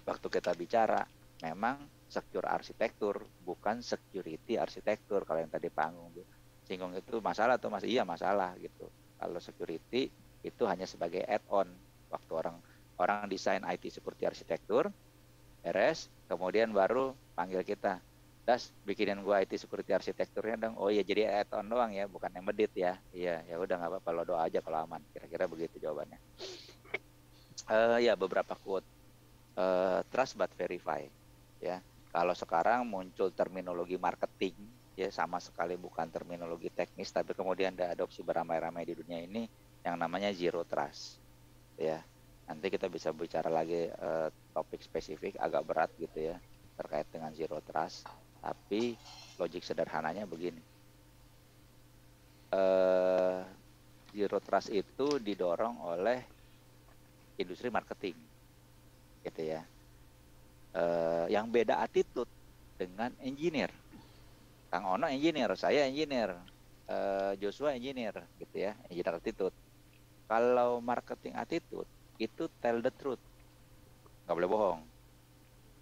waktu kita bicara memang secure arsitektur, bukan security arsitektur. Kalau yang tadi Pak Anggung singgung itu masalah atau masih iya masalah gitu. Kalau security itu hanya sebagai add-on waktu orang desain IT seperti arsitektur, beres, kemudian baru panggil kita. Das, bikinin gua IT security arsitekturnya dong. Oh iya, jadi add-on doang ya, bukan embedded ya. Iya, ya udah nggak apa-apa, lo doa aja kalau aman. Kira-kira begitu jawabannya. Ya beberapa quote. Trust but verify. Ya, kalau sekarang muncul terminologi marketing, ya sama sekali bukan terminologi teknis, tapi kemudian diadopsi beramai-ramai di dunia ini yang namanya zero trust. Ya, nanti kita bisa bicara lagi topik spesifik agak berat gitu ya terkait dengan zero trust. Tapi logik sederhananya begini, zero trust itu didorong oleh industri marketing, gitu ya. Yang beda attitude dengan engineer. Kang Ono engineer, saya engineer, Joshua engineer, gitu ya, engineer attitude. Kalau marketing attitude itu tell the truth, nggak boleh bohong.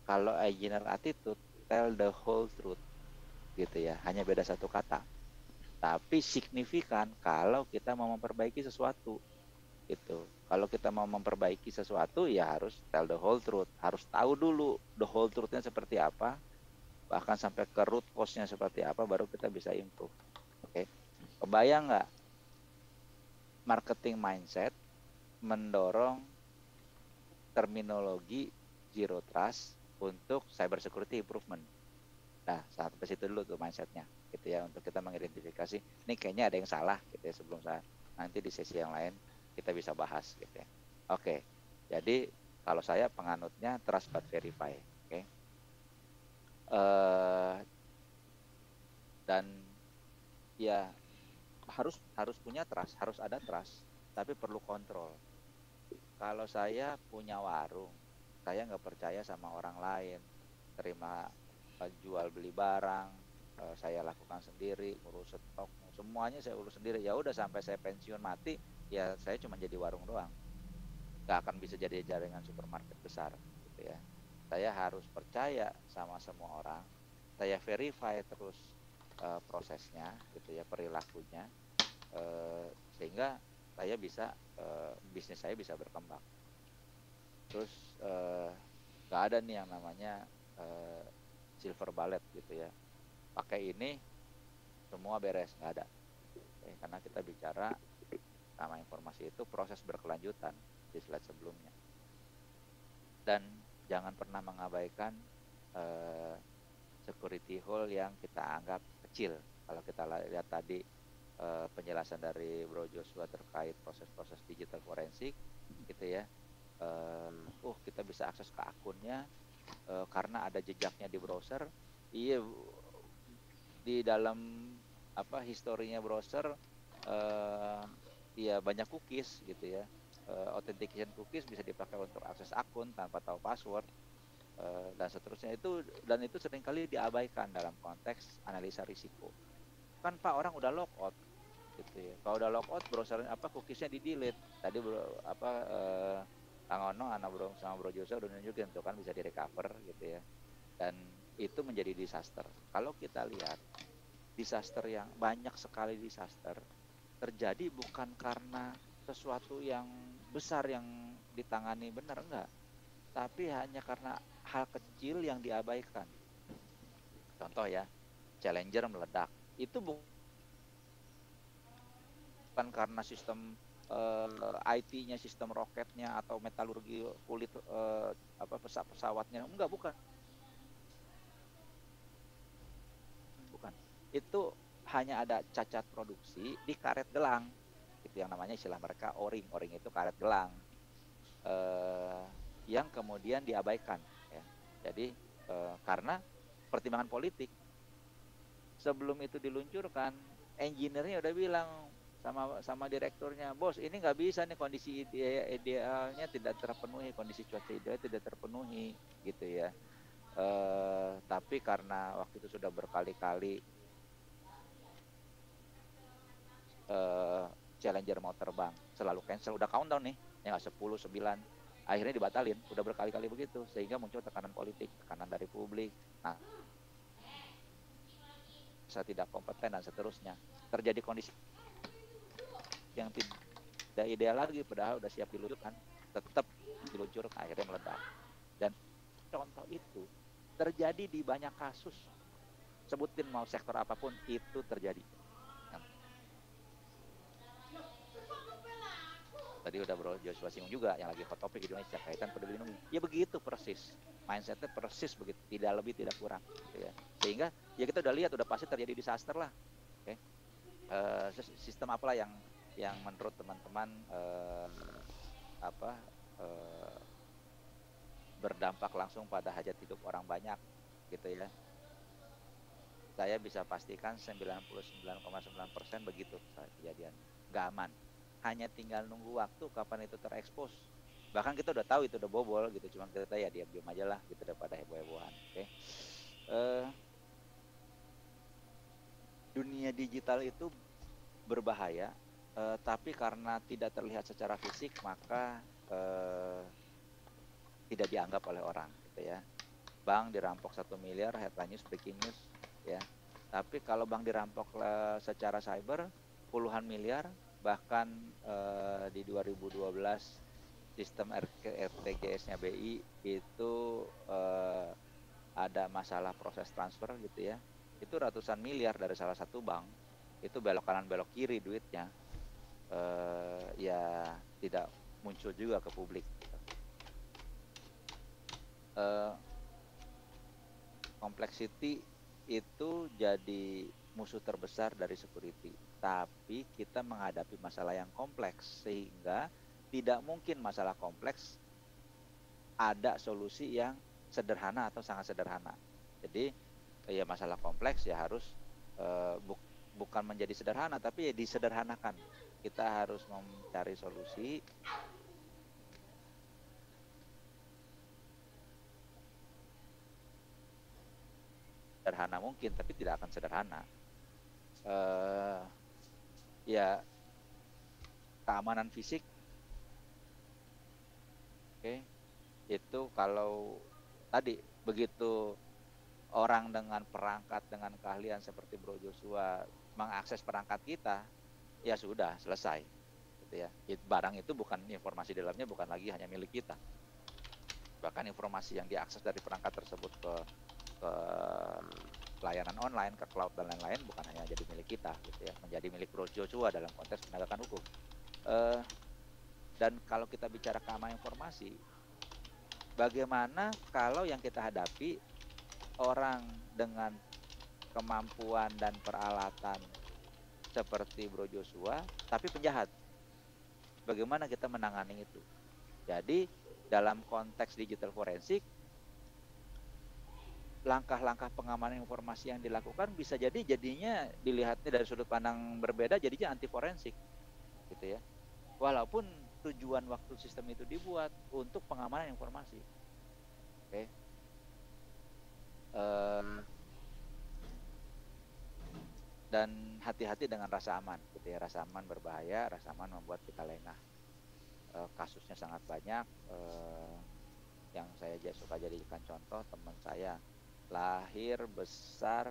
Kalau engineer attitude tell the whole truth, gitu ya, hanya beda satu kata. Tapi signifikan kalau kita mau memperbaiki sesuatu, gitu. Kalau kita mau memperbaiki sesuatu ya harus tell the whole truth, harus tahu dulu the whole truth-nya seperti apa, bahkan sampai ke root cause-nya seperti apa, baru kita bisa improve. Oke, kebayang nggak marketing mindset mendorong terminologi zero trust untuk cyber security improvement? Nah, sampai situ dulu tuh mindsetnya, gitu ya, untuk kita mengidentifikasi ini kayaknya ada yang salah, gitu ya, sebelum saya nanti di sesi yang lain kita bisa bahas, gitu ya. Oke, jadi kalau saya penganutnya trust but verify, oke. Dan ya harus punya trust, harus ada trust, tapi perlu kontrol. Kalau saya punya warung, saya nggak percaya sama orang lain, terima jual beli barang, saya lakukan sendiri, ngurus stok, semuanya saya urus sendiri. Ya udah sampai saya pensiun mati, ya saya cuma jadi warung doang, nggak akan bisa jadi jaringan supermarket besar, gitu ya. Saya harus percaya sama semua orang, saya verify terus prosesnya, gitu ya, perilakunya, sehingga saya bisa bisnis saya bisa berkembang. Terus nggak ada nih yang namanya silver bullet, gitu ya, pakai ini semua beres, nggak ada. Karena kita bicara sama informasi itu proses berkelanjutan di slide sebelumnya. Dan jangan pernah mengabaikan security hole yang kita anggap kecil. Kalau kita lihat tadi penjelasan dari Bro Joshua terkait proses-proses digital forensik, gitu ya. Kita bisa akses ke akunnya karena ada jejaknya di browser. Iya, di dalam historinya browser ya banyak cookies, gitu ya. Authentication cookies bisa dipakai untuk akses akun tanpa tahu password dan seterusnya. Itu seringkali diabaikan dalam konteks analisa risiko. Kan Pak, orang udah logout, gitu ya. Kalau udah logout, browser cookiesnya di delete. Tadi Kang Ono, anak bro sama Bro Joshua udah nunjukin tuh kan bisa direcover, gitu ya. Dan itu menjadi disaster. Kalau kita lihat disaster yang banyak sekali disaster terjadi bukan karena sesuatu yang besar yang ditangani benar, enggak, tapi hanya karena hal kecil yang diabaikan. Contoh ya, Challenger meledak, itu bukan karena sistem IT-nya, sistem roketnya, atau metalurgi kulit pesawatnya, enggak, bukan. Itu hanya ada cacat produksi di karet gelang, itu yang namanya istilah mereka O-ring itu karet gelang, yang kemudian diabaikan, ya. Jadi karena pertimbangan politik, sebelum itu diluncurkan, engineer-nya udah bilang sama direkturnya, bos ini nggak bisa nih, kondisi idealnya tidak terpenuhi, kondisi cuaca idealnya tidak terpenuhi gitu ya. Tapi karena waktu itu sudah berkali-kali Challenger mau terbang, selalu cancel, udah countdown nih, ya 10, 9, akhirnya dibatalin, udah berkali-kali begitu, sehingga muncul tekanan politik, tekanan dari publik, nah saya tidak kompeten dan seterusnya, terjadi kondisi yang tidak ideal lagi, padahal udah siap diluncurkan, tetap diluncurkan, akhirnya meledak. Dan contoh itu terjadi di banyak kasus, sebutin mau sektor apapun itu terjadi. Tadi udah Bro Joshua singgung juga yang lagi hot topic di Indonesia kaitan peduli lindungi. Ya begitu persis, mindsetnya persis begitu, tidak lebih tidak kurang, gitu ya. Sehingga ya kita udah lihat udah pasti terjadi disaster lah. Oke. Sistem apalah yang menurut teman-teman berdampak langsung pada hajat hidup orang banyak, gitu ya. Saya bisa pastikan 99,9% begitu kejadian, nggak aman. Hanya tinggal nunggu waktu kapan itu terekspos. Bahkan kita udah tahu itu udah bobol gitu, cuma kita ya diam-diam aja lah gitu daripada heboh-hebohan. Oke. Dunia digital itu berbahaya, tapi karena tidak terlihat secara fisik maka tidak dianggap oleh orang, gitu ya. Bank dirampok 1 miliar, headline news, breaking news, ya. Tapi kalau bank dirampok secara cyber puluhan miliar, bahkan di 2012 sistem RTGS-nya BI itu ada masalah proses transfer gitu ya, itu ratusan miliar dari salah satu bank, itu belok kanan belok kiri duitnya, ya tidak muncul juga ke publik. Complexity itu jadi musuh terbesar dari security, tapi kita menghadapi masalah yang kompleks sehingga tidak mungkin masalah kompleks ada solusi yang sederhana atau sangat sederhana. Jadi ya masalah kompleks ya harus bukan menjadi sederhana tapi ya disederhanakan. Kita harus mencari solusi sederhana mungkin, tapi tidak akan sederhana. Ya keamanan fisik, oke, itu kalau tadi begitu orang dengan perangkat dengan keahlian seperti Bro Joshua mengakses perangkat kita, ya sudah selesai, gitu ya. Barang itu bukan, informasi dalamnya bukan lagi hanya milik kita, bahkan informasi yang diakses dari perangkat tersebut ke layanan online, ke cloud dan lain-lain bukan hanya jadi milik kita, gitu ya, menjadi milik Bro Joshua dalam konteks penegakan hukum. Dan kalau kita bicara keamanan informasi, bagaimana kalau yang kita hadapi orang dengan kemampuan dan peralatan seperti Bro Joshua, tapi penjahat? Bagaimana kita menangani itu? Jadi dalam konteks digital forensik, langkah-langkah pengamanan informasi yang dilakukan bisa jadi jadinya dilihatnya dari sudut pandang berbeda, jadinya anti forensik, gitu ya. Walaupun tujuan waktu sistem itu dibuat untuk pengamanan informasi. Oke. Dan hati-hati dengan rasa aman, gitu ya. Rasa aman berbahaya, rasa aman membuat kita lengah. Kasusnya sangat banyak. Yang saya suka jadikan contoh, teman saya lahir, besar,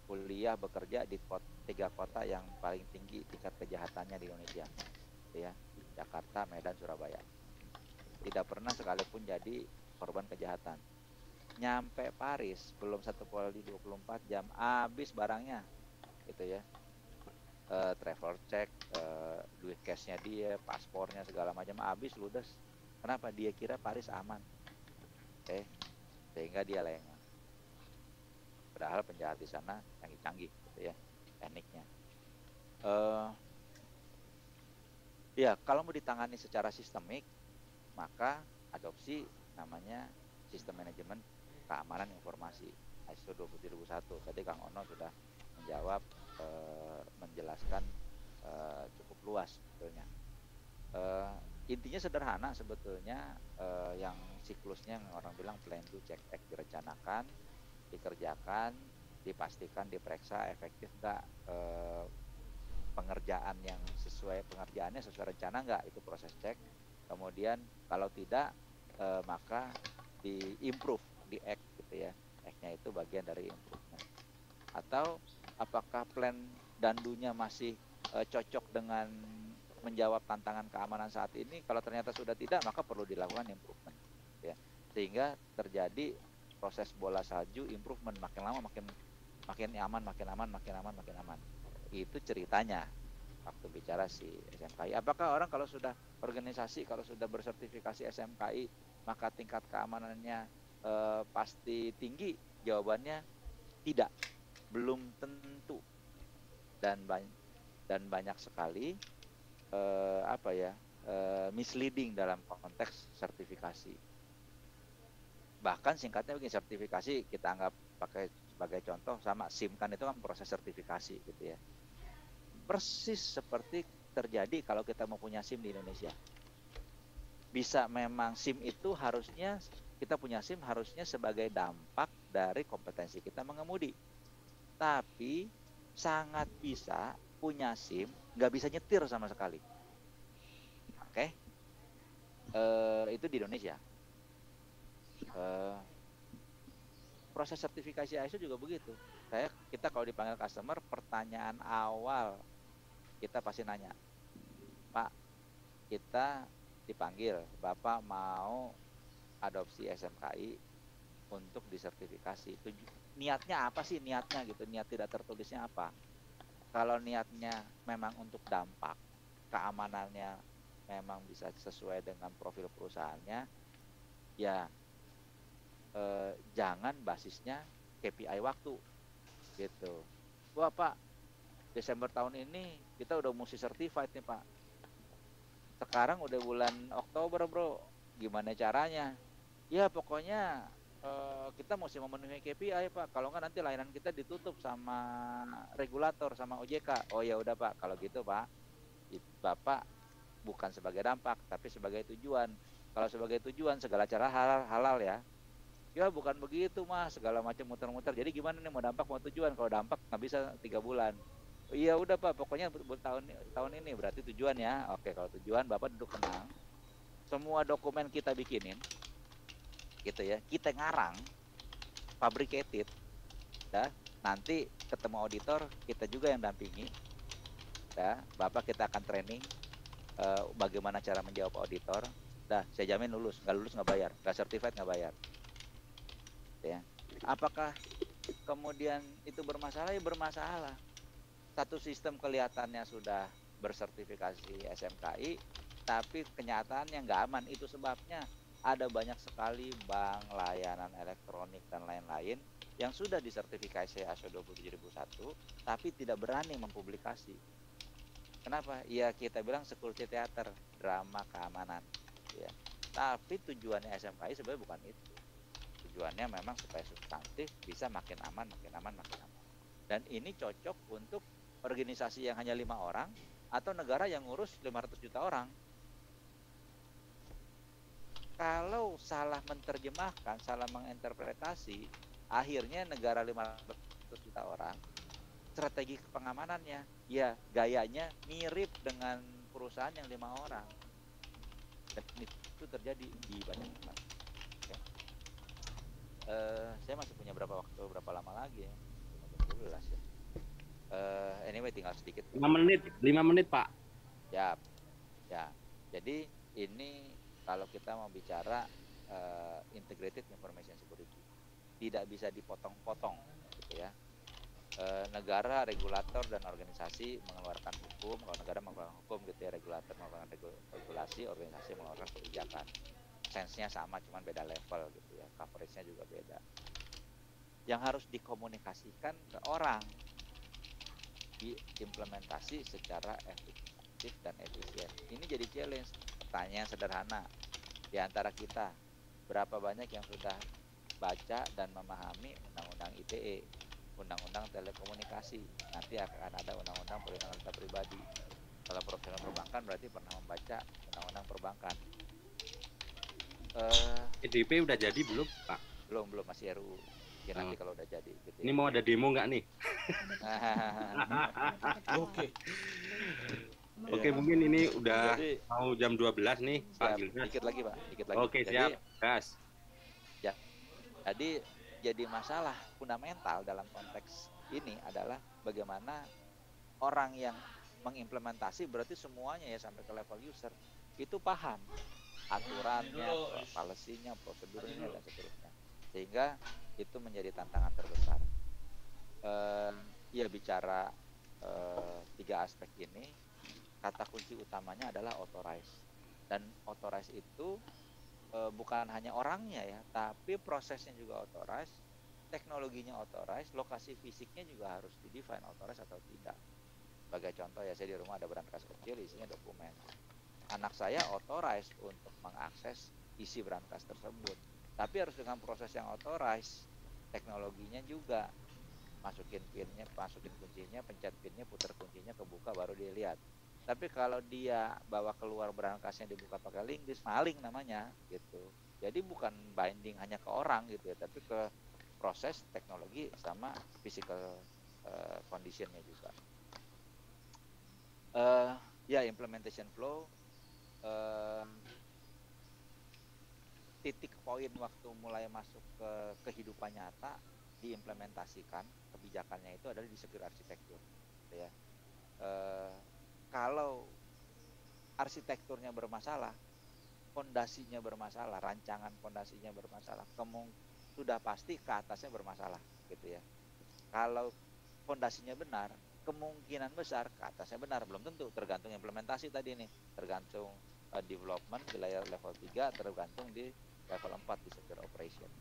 kuliah, bekerja di 3 kota yang paling tinggi tingkat kejahatannya di Indonesia, ya, Jakarta, Medan, Surabaya. Tidak pernah sekalipun jadi korban kejahatan. Nyampe Paris belum 1x24 jam habis barangnya, gitu ya. Travel check, duit cashnya dia, paspornya segala macam habis ludes. Kenapa? Dia kira Paris aman, sehingga dia lengah. Padahal penjahat di sana canggih-canggih, gitu ya, tekniknya. Ya kalau mau ditangani secara sistemik, maka adopsi namanya sistem manajemen keamanan informasi ISO 27001. Tadi Kang Ono sudah menjawab, menjelaskan luas sebetulnya. Intinya sederhana sebetulnya, yang siklusnya yang orang bilang plan do check act, direncanakan, dikerjakan, dipastikan, diperiksa efektif nggak, pengerjaannya sesuai rencana nggak, itu proses cek. Kemudian kalau tidak, maka di improve, di act gitu ya, act-nya itu bagian dari improvement. Atau apakah plan dan do-nya masih cocok dengan menjawab tantangan keamanan saat ini. Kalau ternyata sudah tidak, maka perlu dilakukan improvement ya, sehingga terjadi proses bola salju improvement, makin lama makin aman, makin aman. Itu ceritanya waktu bicara si SMKI. Apakah orang kalau sudah organisasi, kalau sudah bersertifikasi SMKI, maka tingkat keamanannya pasti tinggi? Jawabannya tidak, belum tentu. Dan banyak sekali misleading dalam konteks sertifikasi. Bahkan singkatnya begini, sertifikasi kita anggap pakai sebagai contoh, sama SIM kan itu kan proses sertifikasi gitu ya. Persis seperti terjadi kalau kita mau punya SIM di Indonesia. Bisa memang SIM itu harusnya, kita punya SIM harusnya sebagai dampak dari kompetensi kita mengemudi. Tapi sangat bisa punya SIM nggak bisa nyetir sama sekali. Oke. Itu di Indonesia. Proses sertifikasi ISO juga begitu. Kita kalau dipanggil customer, pertanyaan awal kita pasti nanya, Pak, kita dipanggil, Bapak mau adopsi SMKI untuk disertifikasi. Niatnya apa sih, niatnya gitu, niat tidak tertulisnya apa? Kalau niatnya memang untuk dampak, keamanannya memang bisa sesuai dengan profil perusahaannya, ya jangan basisnya KPI waktu gitu. Wah Pak, Desember tahun ini kita udah mesti certified nih Pak. Sekarang udah bulan Oktober bro, gimana caranya? Ya pokoknya kita mesti memenuhi KPI Pak. Kalau nggak nanti layanan kita ditutup sama regulator, sama OJK. Oh ya udah Pak, kalau gitu Pak, Bapak bukan sebagai dampak, tapi sebagai tujuan. Kalau sebagai tujuan segala cara halal ya. Ya bukan begitu Mas, segala macam muter-muter. Jadi gimana nih, mau dampak mau tujuan? Kalau dampak nggak bisa 3 bulan. Iya udah Pak, pokoknya tahun ini berarti tujuan ya. Oke, kalau tujuan Bapak duduk tenang. Semua dokumen kita bikinin, gitu ya. Kita ngarang, fabricated, ya. Nanti ketemu auditor, kita juga yang dampingi. Ya, Bapak kita akan training bagaimana cara menjawab auditor. Dah, saya jamin lulus nggak bayar, nggak certified nggak bayar. Ya. Apakah kemudian itu bermasalah? Ya bermasalah. Satu sistem kelihatannya sudah bersertifikasi SMKI, tapi kenyataannya nggak aman. Itu sebabnya ada banyak sekali bank, layanan elektronik dan lain-lain yang sudah disertifikasi ISO 27001, tapi tidak berani mempublikasi. Kenapa? Ya kita bilang security theater, drama keamanan. Ya. Tapi tujuannya SMKI sebenarnya bukan itu. Tujuannya memang supaya substantif, bisa makin aman. Dan ini cocok untuk organisasi yang hanya 5 orang atau negara yang ngurus 500 juta orang. Kalau salah menerjemahkan, salah menginterpretasi, akhirnya negara 500 juta orang, strategi pengamanannya, ya gayanya mirip dengan perusahaan yang 5 orang. Dan itu terjadi di banyak tempat. Saya masih punya berapa lama lagi ya? 15 ya. Anyway tinggal sedikit. 5 menit Pak. Ya. Jadi ini kalau kita mau bicara integrated information security, tidak bisa dipotong-potong, gitu ya. Negara, regulator dan organisasi mengeluarkan hukum. Kalau negara mengeluarkan hukum, gitu ya, regulator mengeluarkan regulasi, organisasi mengeluarkan kebijakan. Sense-nya sama, cuman beda level gitu ya, coverage-nya juga beda. Yang harus dikomunikasikan ke orang, diimplementasi secara efektif dan efisien. Ini jadi challenge. Pertanyaan sederhana di antara kita, berapa banyak yang sudah baca dan memahami undang-undang ITE, undang-undang telekomunikasi, nanti akan ada undang-undang perlindungan data pribadi. Kalau profesional perbankan berarti pernah membaca undang-undang perbankan. EDP udah jadi belum, Pak? Belum masih RUU. Ya nanti kalau udah jadi gitu Ini ya. mau ada demo nggak nih? Oke. Oke, mungkin ini udah Jadi, mau jam 12 nih, Pak siap. Gildas. Dikit lagi Pak, dikit lagi. Oke, siap. Gas. Jadi jadi masalah fundamental dalam konteks ini adalah bagaimana orang yang mengimplementasi, berarti semuanya ya sampai ke level user itu paham aturannya, policy-nya, prosedurnya dan seterusnya. Sehingga itu menjadi tantangan terbesar. Ya bicara 3 aspek ini, kata kunci utamanya adalah authorize. Dan authorize itu bukan hanya orangnya ya, tapi prosesnya juga authorize, teknologinya authorize, lokasi fisiknya juga harus di-define authorize atau tidak. Sebagai contoh ya, saya di rumah ada brankas kecil isinya dokumen. Anak saya authorize untuk mengakses isi brankas tersebut, tapi harus dengan proses yang authorize. Teknologinya juga masukin pinnya, masukin kuncinya, pencet pinnya, putar kuncinya, kebuka baru dia lihat. Tapi kalau dia bawa keluar berangkasnya dibuka pakai link, dis maling namanya gitu. Jadi bukan binding hanya ke orang gitu ya, tapi ke proses teknologi sama physical conditionnya juga. Ya implementation flow, titik poin waktu mulai masuk ke kehidupan nyata diimplementasikan kebijakannya itu adalah di secure architecture gitu ya. Kalau arsitekturnya bermasalah, fondasinya bermasalah, rancangan fondasinya bermasalah, sudah pasti ke atasnya bermasalah gitu ya. Kalau fondasinya benar, kemungkinan besar ke atasnya benar, belum tentu, tergantung implementasi tadi nih, tergantung development di layer level 3, tergantung di level 4 di secure operation.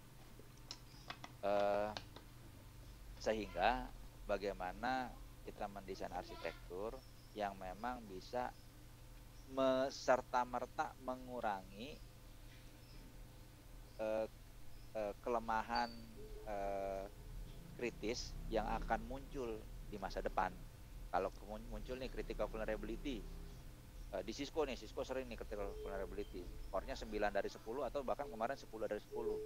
Sehingga bagaimana kita mendesain arsitektur yang memang bisa serta-merta mengurangi kelemahan kritis yang akan muncul di masa depan. Kalau muncul nih critical vulnerability di Cisco nih, Cisco sering nih critical vulnerability, skornya 9 dari 10 atau bahkan kemarin 10 dari 10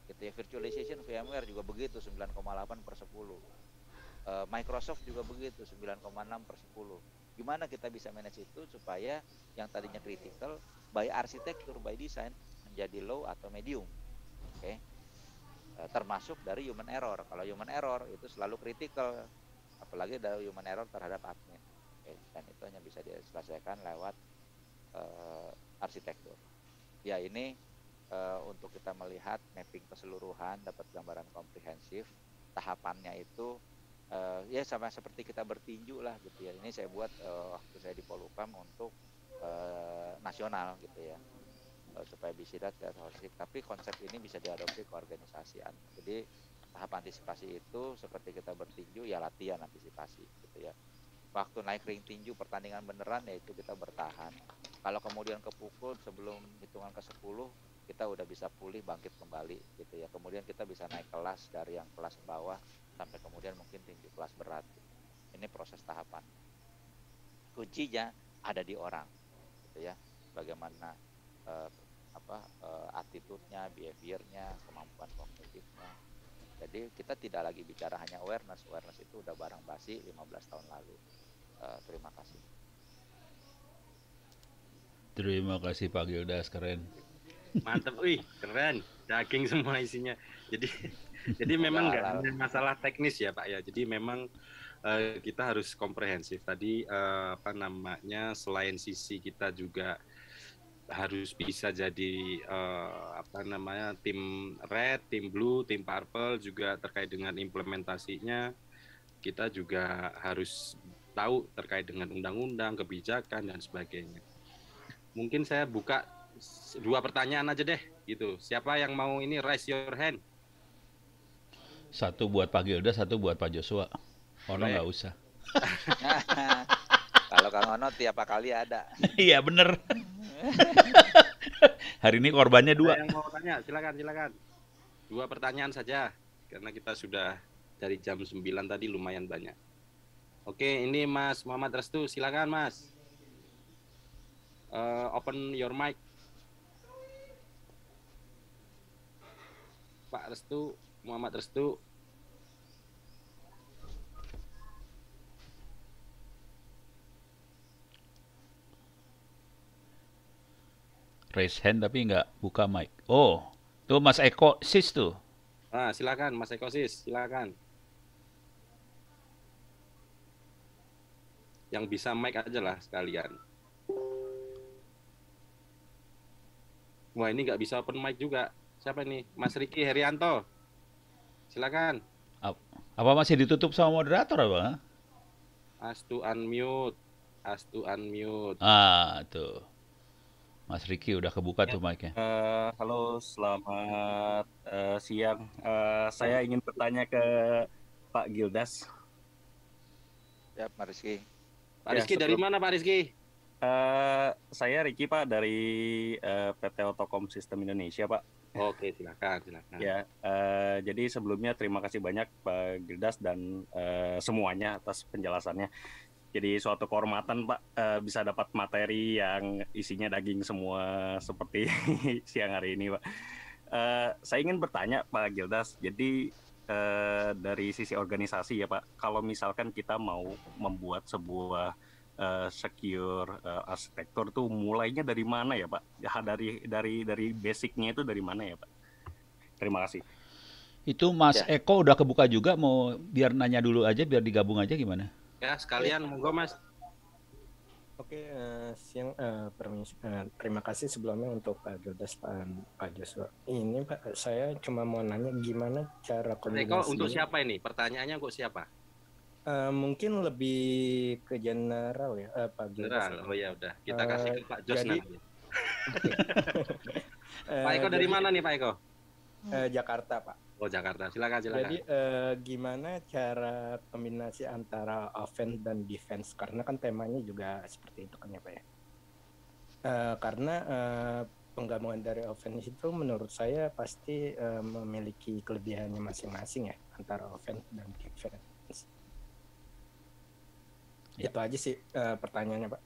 gitu ya. Virtualization VMware juga begitu, 9,8/10. Microsoft juga begitu, 9,6/10. Gimana kita bisa manage itu supaya yang tadinya critical by arsitektur, by design menjadi low atau medium. Oke. Termasuk dari human error. Kalau human error itu selalu critical, apalagi dari human error terhadap admin. Oke. Dan itu hanya bisa diselesaikan lewat arsitektur. Ya ini untuk kita melihat mapping keseluruhan, dapat gambaran komprehensif. Tahapannya itu ya sama seperti kita bertinju lah gitu ya. Ini saya buat waktu saya di Polhukam untuk nasional gitu ya, supaya bisa holistik. Tapi konsep ini bisa diadopsi ke organisasian. Jadi tahap antisipasi itu seperti kita bertinju ya, latihan antisipasi gitu ya. Waktu naik ring tinju pertandingan beneran ya itu kita bertahan. Kalau kemudian kepukul sebelum hitungan ke-10 kita udah bisa pulih, bangkit kembali gitu ya. Kemudian kita bisa naik kelas dari yang kelas bawah sampai kemudian mungkin tinju kelas berat. Ini proses tahapan. Kuncinya ada di orang gitu ya. Bagaimana attitude-nya, behavior-nya, kemampuan kognitifnya. Jadi kita tidak lagi bicara hanya awareness. Awareness itu udah barang basi 15 tahun lalu. Terima kasih. Terima kasih Pak Gildas, keren. Mantap, wih keren, daging semua isinya. Jadi memang nggak hanya masalah teknis ya Pak ya. Jadi memang kita harus komprehensif. Tadi selain sisi kita juga harus bisa jadi tim red, tim blue, tim purple juga terkait dengan implementasinya. Kita juga harus tahu terkait dengan undang-undang, kebijakan dan sebagainya. Mungkin saya buka 2 pertanyaan aja deh gitu. Siapa yang mau ini raise your hand? 1 buat Pak Gildas, 1 buat Pak Joshua. Ono nggak usah. Kalau Kang Ono tiap kali ada. Iya bener. Hari ini korbannya 2. Yang mau tanya silakan. 2 pertanyaan saja karena kita sudah dari jam 9 tadi lumayan banyak. Oke, ini Mas Muhammad Restu, silakan Mas. Open your mic. Pak Restu, Muhammad Restu. Raise hand tapi nggak buka mic. Oh, tuh Mas Eko Sis tuh. Nah, silakan Mas Ekosis, silakan. Yang bisa mic aja lah sekalian. Wah, ini nggak bisa open mic juga. Siapa nih? Mas Riki Herianto. Silakan. Apa masih ditutup sama moderator apa? Ask to unmute. Ask to unmute. Ah, tuh. Mas Riki udah kebuka Ya, tuh mic-nya. halo, selamat siang. Saya ingin bertanya ke Pak Gildas. Ya, Pak Rizky. Pak Ya, Rizky dari mana Pak Rizky? Saya Riki Pak dari PT Autokom Sistem Indonesia Pak. Oke, silakan, silakan. Ya, jadi sebelumnya terima kasih banyak Pak Gildas dan semuanya atas penjelasannya. Jadi suatu kehormatan Pak bisa dapat materi yang isinya daging semua seperti siang hari ini Pak. Saya ingin bertanya Pak Gildas, jadi dari sisi organisasi ya Pak, kalau misalkan kita mau membuat sebuah secure arsitektur tuh mulainya dari mana ya Pak? Ya, dari basicnya itu dari mana ya Pak? Terima kasih. Itu Mas Ya. Eko udah kebuka juga, mau biar nanya dulu aja, biar digabung aja gimana? Ya, sekalian monggo Mas. Oke, siang terima kasih sebelumnya untuk Pak Gildas dan Pak Joshua. Ini Pak, saya cuma mau nanya gimana cara Eko kombinasi. untuk siapa ini? Pertanyaannya untuk siapa? Mungkin lebih ke general ya, Pak Gildas. Beneran. Oh ya udah, kita kasih ke Pak Jos jadi- nanti. Pak Eko dari mana nih Pak Eko? Jakarta Pak. Oh Jakarta, silakan silakan. Jadi gimana cara kombinasi antara offense dan defense? Karena kan temanya juga seperti itu kan ya Pak ya. Karena penggabungan dari offense itu menurut saya pasti memiliki kelebihannya masing-masing ya antara offense dan defense. Ya. Itu aja sih pertanyaannya Pak.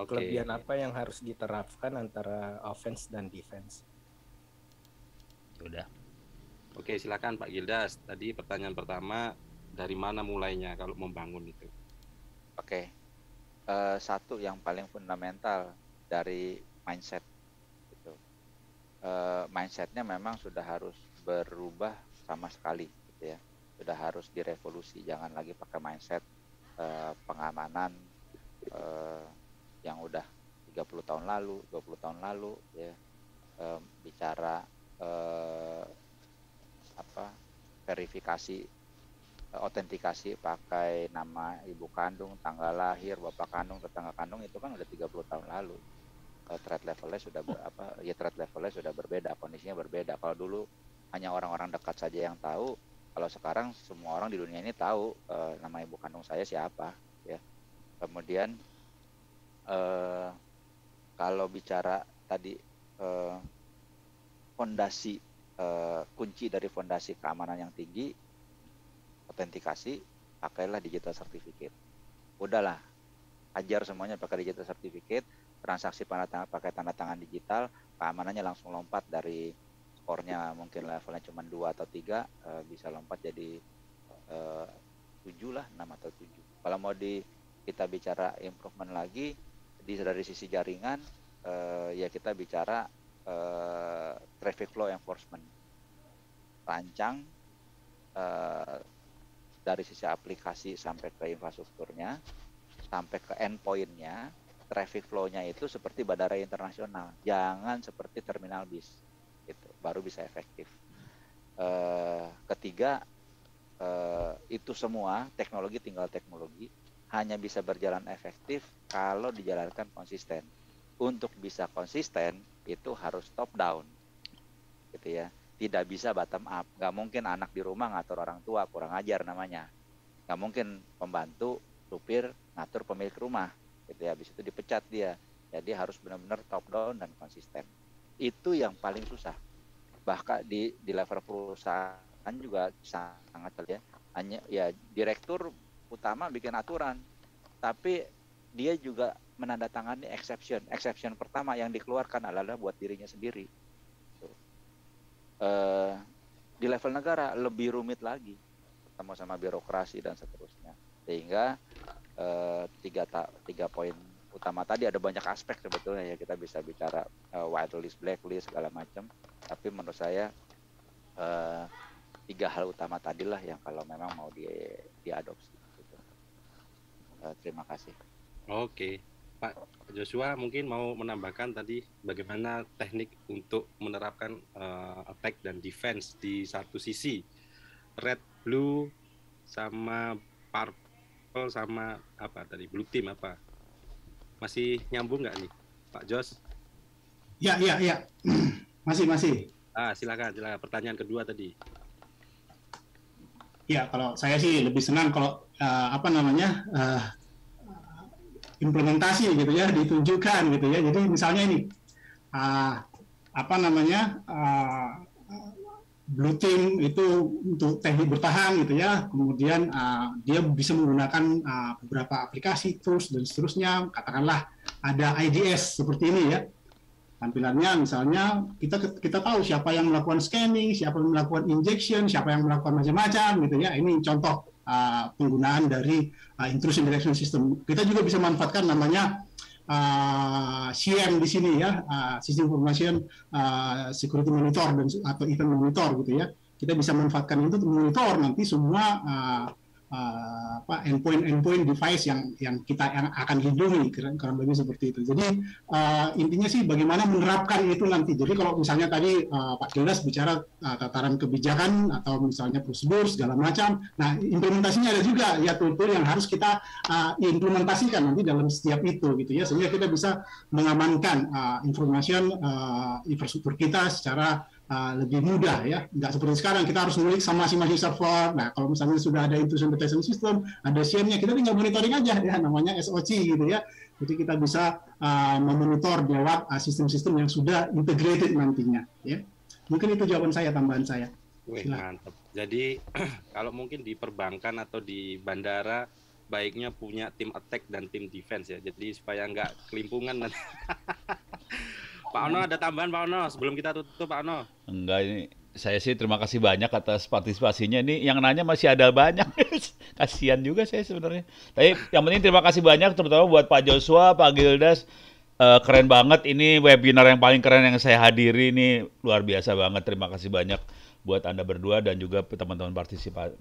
Oke. Kelebihan apa yang harus diterapkan antara offense dan defense? Udah. Oke, silakan Pak Gildas. Tadi pertanyaan pertama, dari mana mulainya kalau membangun itu? Oke. Satu yang paling fundamental dari mindset gitu. Mindsetnya memang sudah harus berubah sama sekali gitu ya. Sudah harus direvolusi, jangan lagi pakai mindset pengamanan yang udah 30 tahun lalu, 20 tahun lalu ya. Bicara verifikasi, autentikasi pakai nama ibu kandung, tanggal lahir, bapak kandung, tetangga kandung, itu kan udah 30 tahun lalu. Threat levelnya sudah threat levelnya sudah berbeda, kondisinya berbeda. Kalau dulu hanya orang-orang dekat saja yang tahu, kalau sekarang semua orang di dunia ini tahu nama ibu kandung saya siapa ya. Kemudian kalau bicara tadi fondasi, kunci dari fondasi keamanan yang tinggi, autentikasi, pakailah digital certificate. Udahlah, ajar semuanya pakai digital certificate, transaksi pakai tanda tangan digital, keamanannya langsung lompat dari skornya mungkin levelnya cuma 2 atau 3, bisa lompat jadi 7 lah, 6 atau 7. Kalau mau kita bicara improvement lagi, dari sisi jaringan, ya kita bicara traffic flow enforcement, rancang dari sisi aplikasi sampai ke infrastrukturnya, sampai ke endpoint-nya, traffic flow-nya itu seperti bandara internasional, jangan seperti terminal bis, gitu, baru bisa efektif. Ketiga, itu semua teknologi tinggal teknologi, hanya bisa berjalan efektif kalau dijalankan konsisten. Untuk bisa konsisten itu harus top down, gitu ya. Tidak bisa bottom up. Nggak mungkin anak di rumah ngatur orang tua, kurang ajar namanya. Nggak mungkin pembantu supir ngatur pemilik rumah, gitu ya. Habis itu dipecat dia. Jadi harus benar-benar top down dan konsisten. Itu yang paling susah. Bahkan di level perusahaan juga sangat ya. Hanya ya direktur utama bikin aturan, tapi dia juga menandatangani exception. Exception pertama yang dikeluarkan adalah buat dirinya sendiri. Di level negara lebih rumit lagi, ketemu sama birokrasi dan seterusnya. Sehingga tiga poin utama tadi ada banyak aspek sebetulnya ya, kita bisa bicara whitelist, blacklist segala macam. Tapi menurut saya 3 hal utama tadilah yang kalau memang mau diadopsi. Gitu. Terima kasih. Oke, Pak Joshua mungkin mau menambahkan tadi bagaimana teknik untuk menerapkan attack dan defense di satu sisi, red, blue, sama purple, sama apa tadi, blue team apa? Masih nyambung nggak nih, Pak Jos? Ya. Masih. Silakan. Pertanyaan kedua tadi. Ya, kalau saya sih lebih senang kalau implementasi gitu ya, ditunjukkan gitu ya. Jadi misalnya ini blue team itu untuk teknik bertahan gitu ya, kemudian dia bisa menggunakan beberapa aplikasi tools dan seterusnya. Katakanlah ada IDS seperti ini ya, tampilannya misalnya kita tahu siapa yang melakukan scanning, siapa yang melakukan injection, siapa yang melakukan macam-macam gitu ya. Ini contoh penggunaan dari intrusion detection system. Kita juga bisa manfaatkan namanya SIEM di sini ya, System Information Security Monitor atau Event Monitor gitu ya. Kita bisa manfaatkan itu untuk monitor nanti semua endpoint device yang akan lindungi, kurang lebih seperti itu. Jadi intinya sih bagaimana menerapkan itu nanti. Jadi kalau misalnya tadi Pak Gildas bicara tataran kebijakan atau misalnya prosedur segala macam, nah implementasinya ada juga ya, tool-tool yang harus kita implementasikan nanti dalam setiap itu gitu ya, sehingga kita bisa mengamankan informasi infrastruktur kita secara lebih mudah ya, nggak seperti sekarang kita harus ngulik sama masing-masing server. Nah kalau misalnya sudah ada intrusion detection system, ada SIEM-nya, kita tinggal monitoring aja ya, namanya SOC gitu ya. Jadi kita bisa memonitor lewat sistem-sistem yang sudah integrated nantinya ya. Mungkin itu jawaban saya, tambahan saya. Wih, mantap. Jadi kalau mungkin di perbankan atau di bandara baiknya punya tim attack dan tim defense ya. Jadi supaya nggak kelimpungan nanti. Pak Ono ada tambahan Pak Ono sebelum kita tutup Pak Ono? Enggak, ini saya sih terima kasih banyak atas partisipasinya. Ini yang nanya masih ada banyak. Kasihan juga saya sebenarnya. Tapi yang penting terima kasih banyak terutama buat Pak Joshua, Pak Gildas. Keren banget, ini webinar yang paling keren yang saya hadiri, ini luar biasa banget. Terima kasih banyak buat Anda berdua dan juga teman-teman partisipan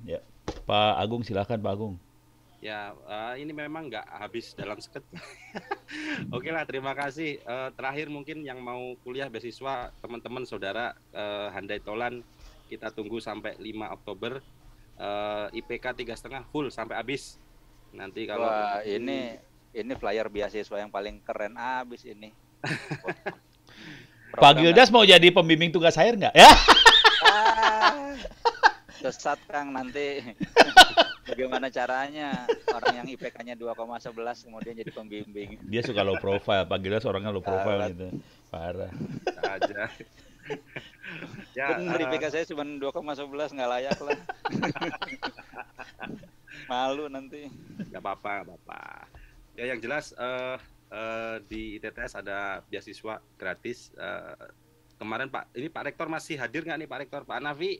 ya. Pak Agung, silakan Pak Agung. Ya, ini memang nggak habis dalam sekejap. Oke lah, terima kasih. Terakhir mungkin yang mau kuliah beasiswa, teman-teman saudara handai tolan, kita tunggu sampai 5 Oktober. IPK 3,5 full sampai habis. Nanti kalau ini flyer beasiswa yang paling keren abis ini. Pak Gildas mau jadi pembimbing tugas akhir nggak? Ya. Sesat Kang nanti. Bagaimana caranya orang yang IPK-nya 2,11 kemudian jadi pembimbing? Dia suka low profile, Pak Gildas orangnya low profile gitu. Parah. Aja. Ya, bener, IPK saya cuma 2,11, nggak layak lah. Malu nanti. Nggak apa-apa. Ya yang jelas di ITTS ada beasiswa gratis. Kemarin Pak Rektor masih hadir nggak nih Pak Rektor? Pak Nafi?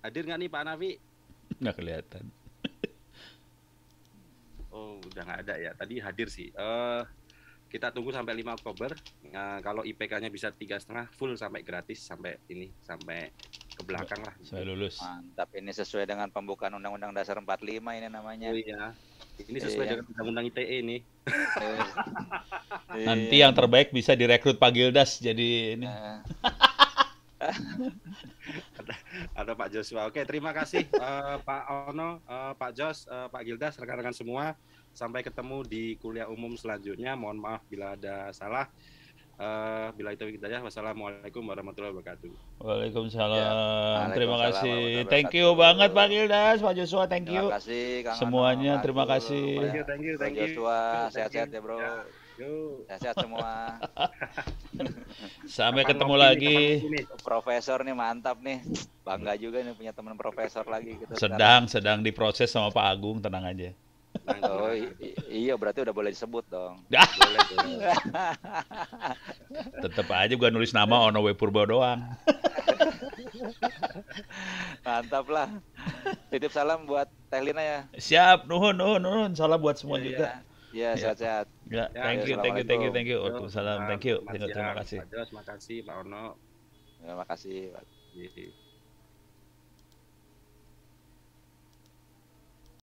Hadir nggak nih Pak Nafi? Nggak kelihatan. Oh, udah nggak ada ya. Tadi hadir sih. Kita tunggu sampai 5 Oktober. Kalau IPK-nya bisa 3,5 full sampai gratis sampai ke belakang lah. Saya lulus. Mantap, ini sesuai dengan pembukaan Undang-Undang Dasar 45 ini namanya. Oh iya. Ini sesuai dengan Undang-Undang ITE nih. Nanti yang terbaik bisa direkrut Pak Gildas jadi ini. Ada Pak Joshua. Oke, terima kasih Pak Ono, Pak Jos, Pak Gildas, rekan-rekan semua. Sampai ketemu di kuliah umum selanjutnya. Mohon maaf bila ada salah. Bila itu hidayah. Wassalamualaikum warahmatullahi wabarakatuh. Waalaikumsalam. Ya, terima Waalaikumsalam kasih. warahmatullahi Thank you wabarakatuh. banget Pak Gildas, Pak Joshua. Thank you. Terima kasih Kang Semuanya, Ano, terima Pak kasih. Abdul, Thank you. Pak Joshua, sehat-sehat ya bro. Ya. Yuk. Sehat-sehat semua. Sampai Kapan ketemu ngopi lagi. nih, kapan ngopi nih? Profesor nih mantap nih. Bangga juga nih punya teman profesor lagi gitu. Sedang diproses sama Pak Agung, tenang aja. Oh iya berarti udah boleh disebut dong. Boleh, boleh. Tetep aja gua nulis nama Ono W Purbo doang. Mantap lah. Titip salam buat Teh Lina ya. Siap, nuhun. Salam buat semua Iya, juga. Iya, sehat-sehat. Ya, Ya, thank you. Assalamualaikum. Waalaikumsalam, thank you. Terima kasih. Pak Jos, makasih Pak Ono. Terima kasih. Iya.